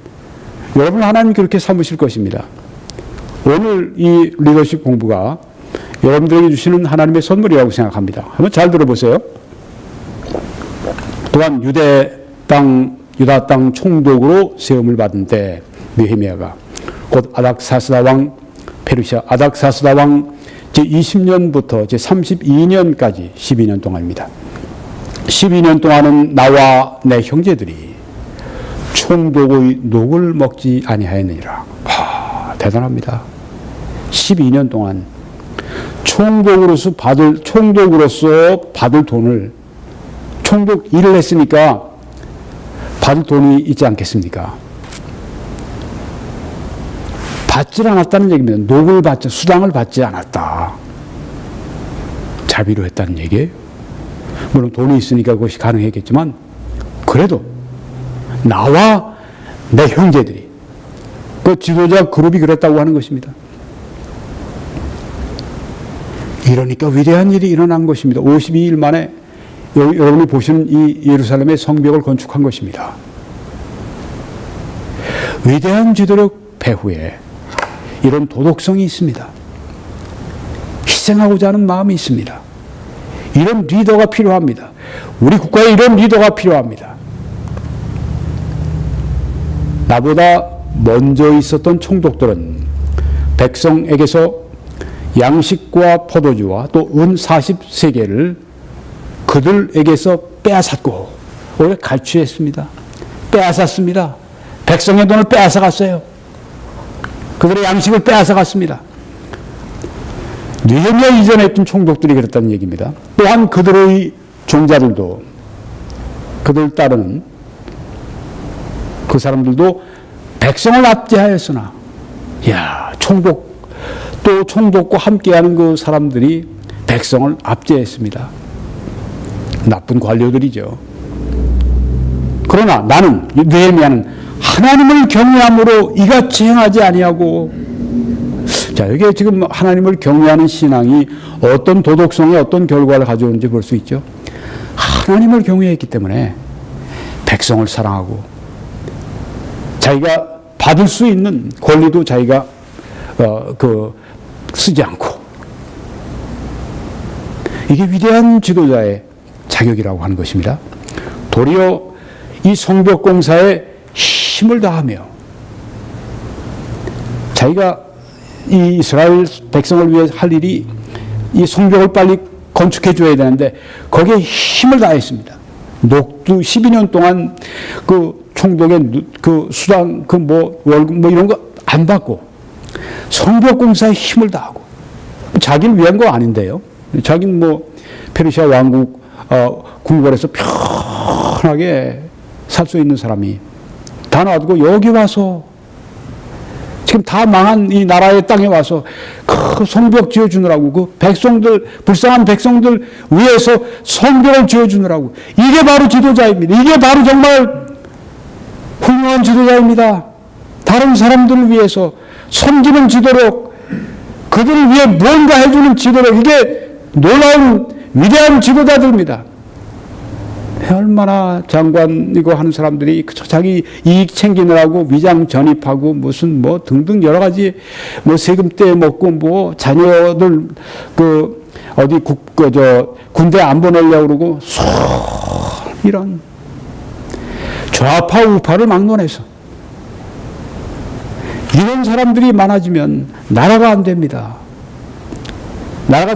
여러분 하나님이 그렇게 삼으실 것입니다. 오늘 이 리더십 공부가 여러분들에게 주시는 하나님의 선물이라고 생각합니다. 한번 잘 들어보세요. 또한 유다 땅 총독으로 세움을 받은 때 느헤미야가 곧 아닥사스다 왕 페르시아 아닥사스다 왕 제20년부터 제32년까지 12년 동안입니다. 12년 동안은 나와 내 형제들이 총독의 녹을 먹지 아니하였느니라. 대단합니다. 12년 동안 총독으로서 받을 돈을 총독 일을 했으니까 받을 돈이 있지 않겠습니까? 받지 않았다는 얘기입니다. 녹을 받지, 수당을 받지 않았다. 자비로 했다는 얘기예요. 물론 돈이 있으니까 그것이 가능했겠지만 그래도 나와 내 형제들이 그 지도자 그룹이 그랬다고 하는 것입니다. 이러니까 위대한 일이 일어난 것입니다. 52일 만에 여러분이 보시는 이 예루살렘의 성벽을 건축한 것입니다. 위대한 지도력 배후에 이런 도덕성이 있습니다. 희생하고자 하는 마음이 있습니다. 이런 리더가 필요합니다. 우리 국가에 이런 리더가 필요합니다. 나보다 먼저 있었던 총독들은 백성에게서 양식과 포도주와 또 은 40세계를 그들에게서 빼앗았고 오히려 갈취했습니다. 빼앗았습니다. 백성의 돈을 빼앗아갔어요. 그들의 양식을 빼앗아갔습니다. 느헤미야 이전에 했던 총독들이 그랬다는 얘기입니다. 또한 그들의 종자들도 그들 따르는 그 사람들도 백성을 압제하였으나 총독과 함께하는 그 사람들이 백성을 압제했습니다. 나쁜 관료들이죠. 그러나 나는 느헤미야는 하나님을 경외함으로 이같이 행하지 아니하고 자 여기에 지금 하나님을 경외하는 신앙이 어떤 도덕성에 어떤 결과를 가져오는지 볼 수 있죠. 하나님을 경외했기 때문에 백성을 사랑하고 자기가 받을 수 있는 권리도 자기가 쓰지 않고 이게 위대한 지도자의 자격이라고 하는 것입니다. 도리어 이 성벽 공사에 힘을 다하며 자기가 이 이스라엘 백성을 위해 할 일이 이 성벽을 빨리 건축해 줘야 되는데 거기에 힘을 다했습니다. 녹두 12년 동안 그 총독의 그 수당 월급 이런 거 안 받고 성벽 공사에 힘을 다하고 자기를 위한 거 아닌데요. 자기는 페르시아 왕국 궁궐에서 편하게 살 수 있는 사람이 다 놔두고 여기 와서 지금 다 망한 이 나라의 땅에 와서 그 성벽 지어주느라고 그 백성들 불쌍한 백성들 위해서 성벽을 지어주느라고 이게 바로 지도자입니다. 이게 바로 정말 훌륭한 지도자입니다. 다른 사람들을 위해서 섬기는 지도력 그들을 위해 뭔가 해주는 지도력 이게 놀라운 위대한 지도자들입니다. 얼마나 장관이고 하는 사람들이 자기 이익 챙기느라고 위장 전입하고 무슨 뭐 등등 여러 가지 뭐 세금 떼먹고 뭐 자녀들 그 어디 군대 안 보내려고 그러고 이런 좌파 우파를 막론해서 이런 사람들이 많아지면 나라가 안 됩니다. 나라가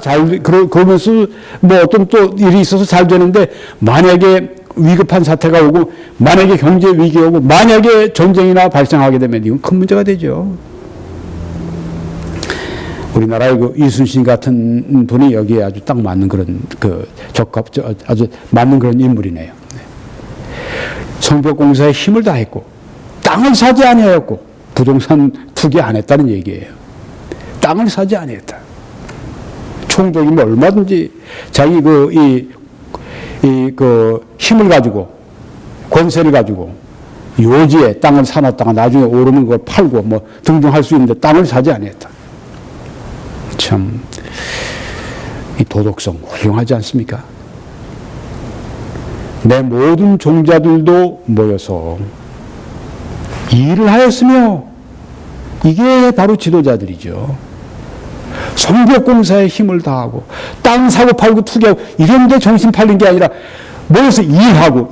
그러면서 뭐 어떤 또 일이 있어서 잘 되는데 만약에 위급한 사태가 오고 만약에 경제 위기가 오고 만약에 전쟁이나 발생하게 되면 이건 큰 문제가 되죠. 우리나라의 그 이순신 같은 분이 여기에 아주 딱 맞는 그런 아주 맞는 그런 인물이네요. 성벽공사에 힘을 다했고 땅을 사지 아니하였고 부동산 투기 안 했다는 얘기예요. 땅을 사지 아니했다. 총독이면 얼마든지 자기 힘을 가지고 권세를 가지고 요지에 땅을 사놨다가 나중에 오르는 걸 팔고 뭐 등등 할 수 있는데 땅을 사지 아니했다. 참 이 도덕성 훌륭하지 않습니까? 내 모든 종자들도 모여서 일을 하였으며 이게 바로 지도자들이죠. 성벽공사에 힘을 다하고 땅 사고 팔고 투기하고 이런 데 정신 팔린 게 아니라 모여서 일하고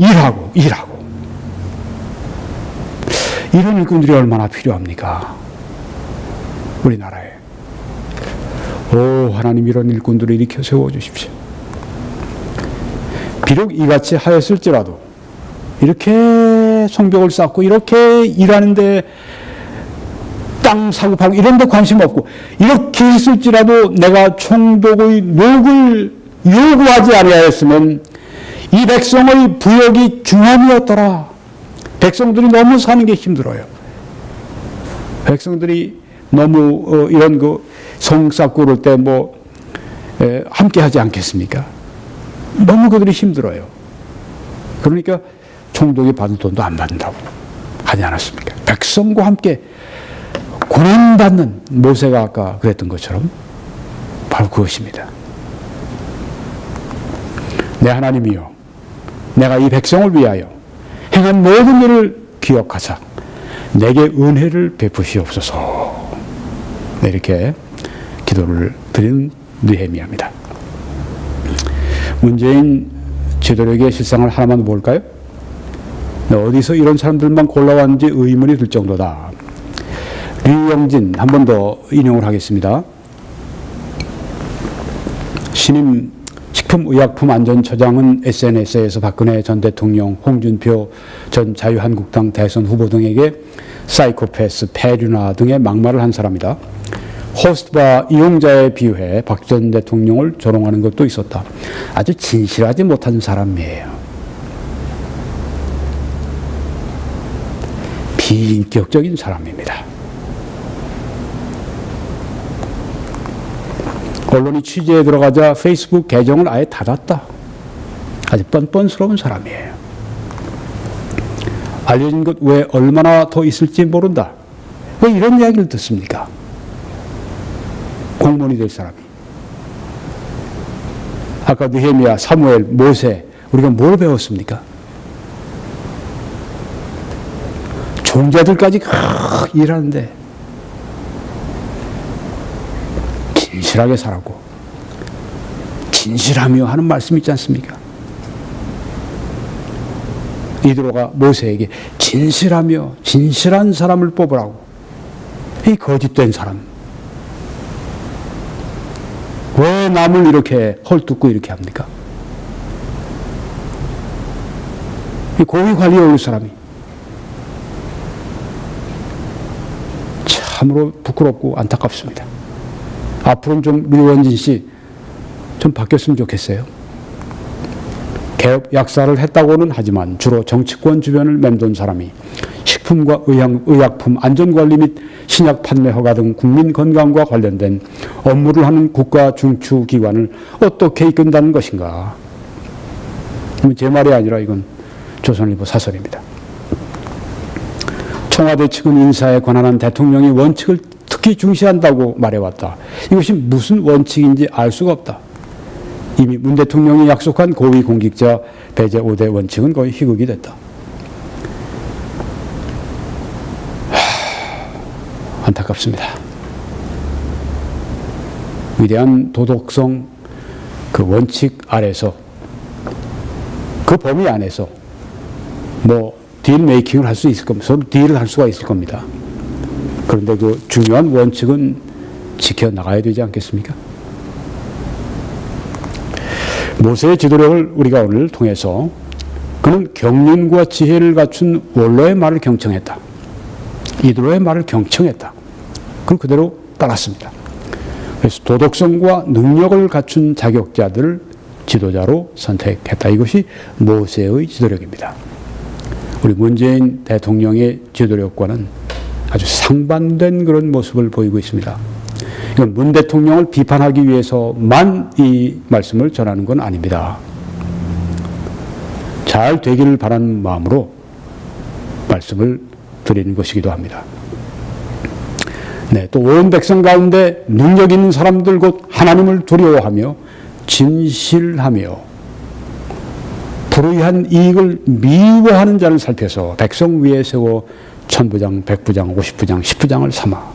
이런 일꾼들이 얼마나 필요합니까? 우리나라에. 오 하나님 이런 일꾼들을 일으켜 세워주십시오. 비록 이같이 하였을지라도 이렇게 성벽을 쌓고 이렇게 일하는데 땅 사고 팔고 이런 데 관심 없고 이렇게 했을지라도 내가 총독의 녹을 요구하지 아니하였으면 이 백성의 부역이 중함이었더라. 백성들이 너무 사는 게 힘들어요. 백성들이 너무 이런 성 쌓고 그럴 때 뭐 함께 하지 않겠습니까? 너무 그들이 힘들어요. 그러니까 총독이 받을 돈도 안 받는다고 하지 않았습니까? 백성과 함께 고난받는 모세가 아까 그랬던 것처럼 바로 그것입니다. 내 하나님이여 내가 이 백성을 위하여 행한 모든 일을 기억하사 내게 은혜를 베푸시옵소서. 네, 이렇게 기도를 드린 느헤미야입니다. 문재인 지도력의 실상을 하나만 볼까요? 어디서 이런 사람들만 골라왔는지 의문이 들 정도다. 류영진 한 번 더 인용을 하겠습니다. 신임 식품의약품안전처장은 SNS에서 박근혜 전 대통령, 홍준표 전 자유한국당 대선 후보 등에게 사이코패스, 폐륜화 등의 막말을 한 사람이다. 호스트바 이용자에 비유해 박 전 대통령을 조롱하는 것도 있었다. 아주 진실하지 못한 사람이에요. 비인격적인 사람입니다. 언론이 취재에 들어가자 페이스북 계정을 아예 닫았다. 아주 뻔뻔스러운 사람이에요. 알려진 것 외에 얼마나 더 있을지 모른다. 왜 이런 이야기를 듣습니까? 공무원이 될 사람이. 아까 느헤미야, 사무엘, 모세 우리가 뭘 배웠습니까? 종자들까지 일하는데 진실하게 살았고 진실하며 하는 말씀 있지 않습니까? 이드로가 모세에게 진실하며 진실한 사람을 뽑으라고. 이 거짓된 사람. 왜 남을 이렇게 헐뜯고 이렇게 합니까? 이 고위 관리에 올 사람이 참으로 부끄럽고 안타깝습니다. 앞으로는 좀 류원진 씨 좀 바뀌었으면 좋겠어요. 개업 약사를 했다고는 하지만 주로 정치권 주변을 맴돈 사람이 식품과 의약품 안전관리 및 신약 판매 허가 등 국민 건강과 관련된 업무를 하는 국가 중추기관을 어떻게 이끈다는 것인가. 제 말이 아니라 이건 조선일보 사설입니다. 청와대 측은 인사에 관한 대통령이 원칙을 특히 중시한다고 말해왔다. 이것이 무슨 원칙인지 알 수가 없다. 이미 문 대통령이 약속한 고위공직자 배제 5대 원칙은 거의 희극이 됐다. 안타깝습니다. 위대한 도덕성 그 원칙 아래서 그 범위 안에서 뭐 딜 메이킹을 할 수 있을 겁니다. 서로 딜을 할 수가 있을 겁니다. 그런데 그 중요한 원칙은 지켜나가야 되지 않겠습니까? 모세의 지도력을 우리가 오늘 통해서 그는 경륜과 지혜를 갖춘 원로의 말을 경청했다. 이들의 말을 경청했다. 그럼 그대로 따랐습니다. 그래서 도덕성과 능력을 갖춘 자격자들을 지도자로 선택했다. 이것이 모세의 지도력입니다. 우리 문재인 대통령의 지도력과는 아주 상반된 그런 모습을 보이고 있습니다. 이건 문 대통령을 비판하기 위해서만 이 말씀을 전하는 건 아닙니다. 잘 되기를 바라는 마음으로 말씀을 드리는 것이기도 합니다. 네, 또 온 백성 가운데 능력 있는 사람들 곧 하나님을 두려워하며 진실하며 불의한 이익을 미워하는 자를 살펴서 백성 위에 세워 천부장, 백부장, 50부장, 10부장을 삼아.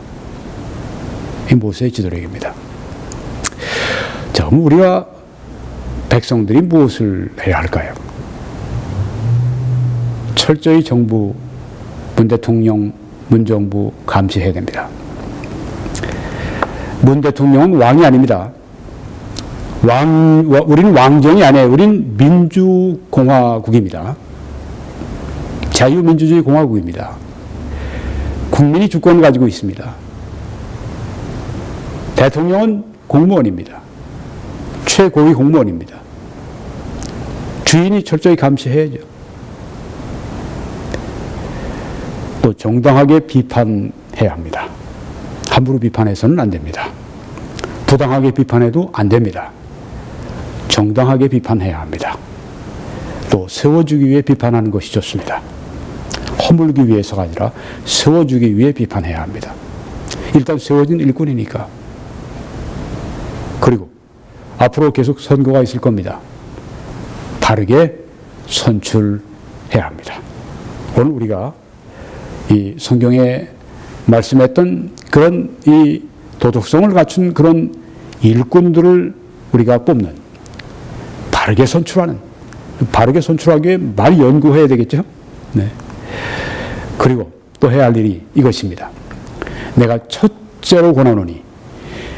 이 모세의 지도력입니다. 자, 그럼 우리가 백성들이 무엇을 해야 할까요? 철저히 정부, 문 대통령, 문정부 감시해야 됩니다. 문 대통령은 왕이 아닙니다. 우리는 왕정이 아니에요. 우리는 민주공화국입니다. 자유민주주의 공화국입니다. 국민이 주권을 가지고 있습니다. 대통령은 공무원입니다. 최고위 공무원입니다. 주인이 철저히 감시해야죠. 또 정당하게 비판해야 합니다. 함부로 비판해서는 안 됩니다. 부당하게 비판해도 안 됩니다. 정당하게 비판해야 합니다. 또 세워주기 위해 비판하는 것이 좋습니다. 허물기 위해서가 아니라 세워주기 위해 비판해야 합니다. 일단 세워진 일꾼이니까. 그리고 앞으로 계속 선거가 있을 겁니다. 다르게 선출해야 합니다. 오늘 우리가 이 성경에 말씀했던 그런 이 도덕성을 갖춘 그런 일꾼들을 우리가 뽑는, 바르게 선출하는, 바르게 선출하기 위해 많이 연구해야 되겠죠? 네. 그리고 또 해야 할 일이 이것입니다. 내가 첫째로 권하노니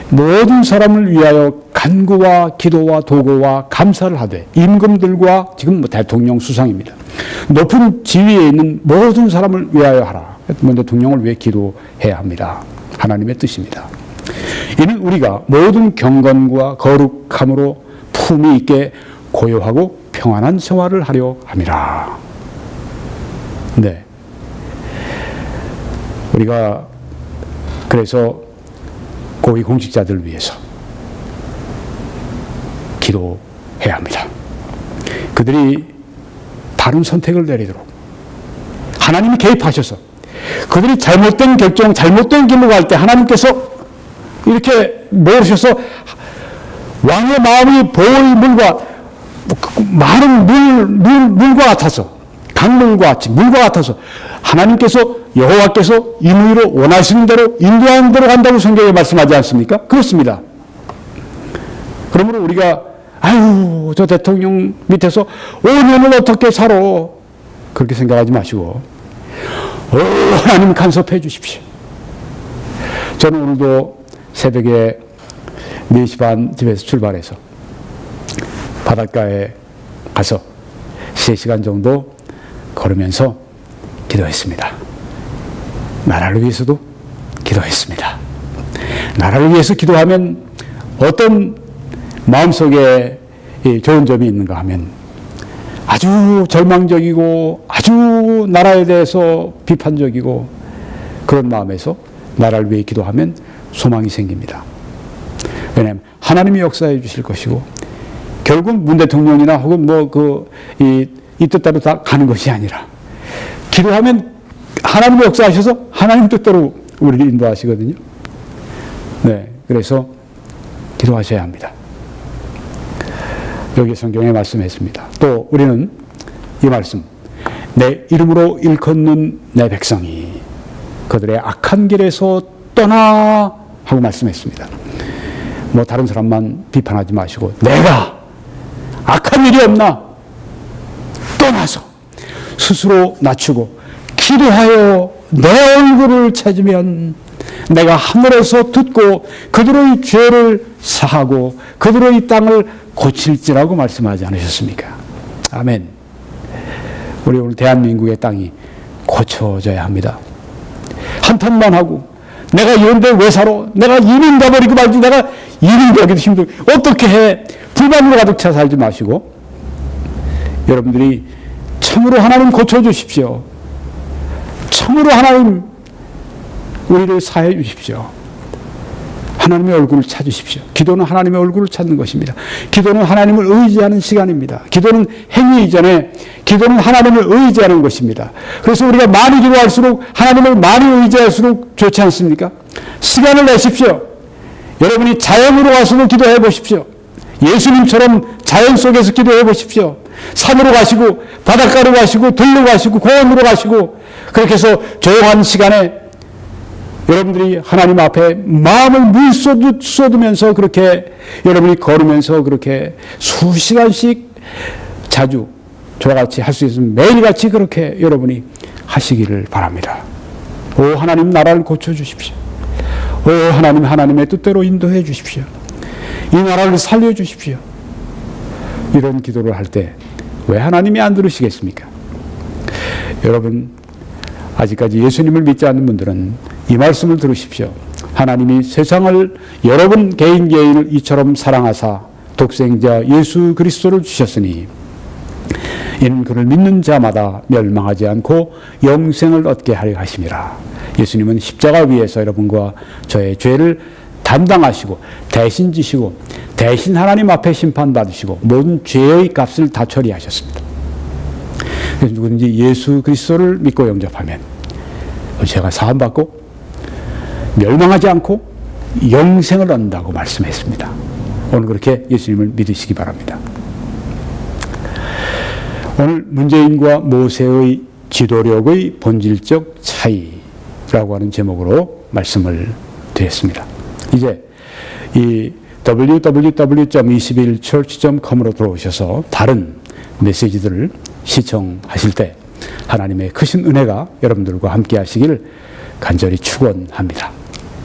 모든 사람을 위하여 간구와 기도와 도구와 감사를 하되 임금들과 지금 대통령 수상입니다. 높은 지위에 있는 모든 사람을 위하여 하라. 대통령을 위해 기도해야 합니다. 하나님의 뜻입니다. 이는 우리가 모든 경건과 거룩함으로 품위 있게 고요하고 평안한 생활을 하려 함이라. 네. 우리가 그래서 고위 공직자들을 위해서 기도해야 합니다. 그들이 바른 선택을 내리도록 하나님이 개입하셔서 그들이 잘못된 결정, 잘못된 길로 갈 때 하나님께서 이렇게 모으셔서 왕의 마음이 보의 물과 많은 물과 같아서, 강물과 같이 물과 같아서 하나님께서, 여호와께서 인의로 원하시는 대로 인도하는 대로 간다고 성경에 말씀하지 않습니까? 그렇습니다. 그러므로 우리가 아유 저 대통령 밑에서 5년을 어떻게 살아, 그렇게 생각하지 마시고 하나님 간섭해 주십시오. 저는 오늘도 새벽에 4시 반 집에서 출발해서 바닷가에 가서 3시간 정도 걸으면서 기도했습니다. 나라를 위해서도 기도했습니다. 나라를 위해서 기도하면 어떤 마음속에 좋은 점이 있는가 하면 아주 절망적이고 아주 나라에 대해서 비판적이고 그런 마음에서 나라를 위해 기도하면 소망이 생깁니다. 왜냐하면 하나님이 역사해 주실 것이고 결국 문 대통령이나 혹은 이 뜻대로 다 가는 것이 아니라 기도하면 하나님이 역사하셔서 하나님 뜻대로 우리를 인도하시거든요. 네, 그래서 기도하셔야 합니다. 여기 성경에 말씀했습니다. 또 우리는 이 말씀, 내 이름으로 일컫는 내 백성이 그들의 악한 길에서 떠나 하고 말씀했습니다. 뭐 다른 사람만 비판하지 마시고 내가 악한 일이 없나 떠나서 스스로 낮추고 기도하여 내 얼굴을 찾으면 내가 하늘에서 듣고 그들의 죄를 사하고 그들의 땅을 고칠지라고 말씀하지 않으셨습니까? 아멘. 우리 오늘 대한민국의 땅이 고쳐져야 합니다. 한탄만 하고 내가 이런데 왜 살아? 내가 이민 가버리고 말지. 내가 이민 가기도 힘들고 어떻게 해? 불만으로 가득 차 살지 마시고 여러분들이 참으로 하나님 고쳐주십시오. 참으로 하나님 우리를 사해 주십시오. 하나님의 얼굴을 찾으십시오. 기도는 하나님의 얼굴을 찾는 것입니다. 기도는 하나님을 의지하는 시간입니다. 기도는 행위 이전에 기도는 하나님을 의지하는 것입니다. 그래서 우리가 많이 기도할수록 하나님을 많이 의지할수록 좋지 않습니까? 시간을 내십시오. 여러분이 자연으로 가서도 기도해 보십시오. 예수님처럼 자연 속에서 기도해 보십시오. 산으로 가시고 바닷가로 가시고 들로 가시고 공원으로 가시고 그렇게 해서 조용한 시간에 여러분들이 하나님 앞에 마음을 쏟으면서 그렇게 여러분이 걸으면서 그렇게 수시간씩 자주 저와 같이 할 수 있으면 매일같이 그렇게 여러분이 하시기를 바랍니다. 오 하나님 나라를 고쳐주십시오. 오 하나님 하나님의 뜻대로 인도해 주십시오. 이 나라를 살려주십시오. 이런 기도를 할 때 왜 하나님이 안 들으시겠습니까? 여러분 아직까지 예수님을 믿지 않는 분들은 이 말씀을 들으십시오. 하나님이 세상을 여러분 개인을 이처럼 사랑하사 독생자 예수 그리스도를 주셨으니 이는 그를 믿는 자마다 멸망하지 않고 영생을 얻게 하려 하심이라. 예수님은 십자가 위에서 여러분과 저의 죄를 담당하시고 대신 지시고 대신 하나님 앞에 심판받으시고 모든 죄의 값을 다 처리하셨습니다. 그래서 누구든지 예수 그리스도를 믿고 영접하면 죄가 사함받고 멸망하지 않고 영생을 얻는다고 말씀했습니다. 오늘 그렇게 예수님을 믿으시기 바랍니다. 오늘 문재인과 모세의 지도력의 본질적 차이라고 하는 제목으로 말씀을 드렸습니다. 이제 이 www.21church.com으로 들어오셔서 다른 메시지들을 시청하실 때 하나님의 크신 은혜가 여러분들과 함께 하시기를 간절히 축원합니다.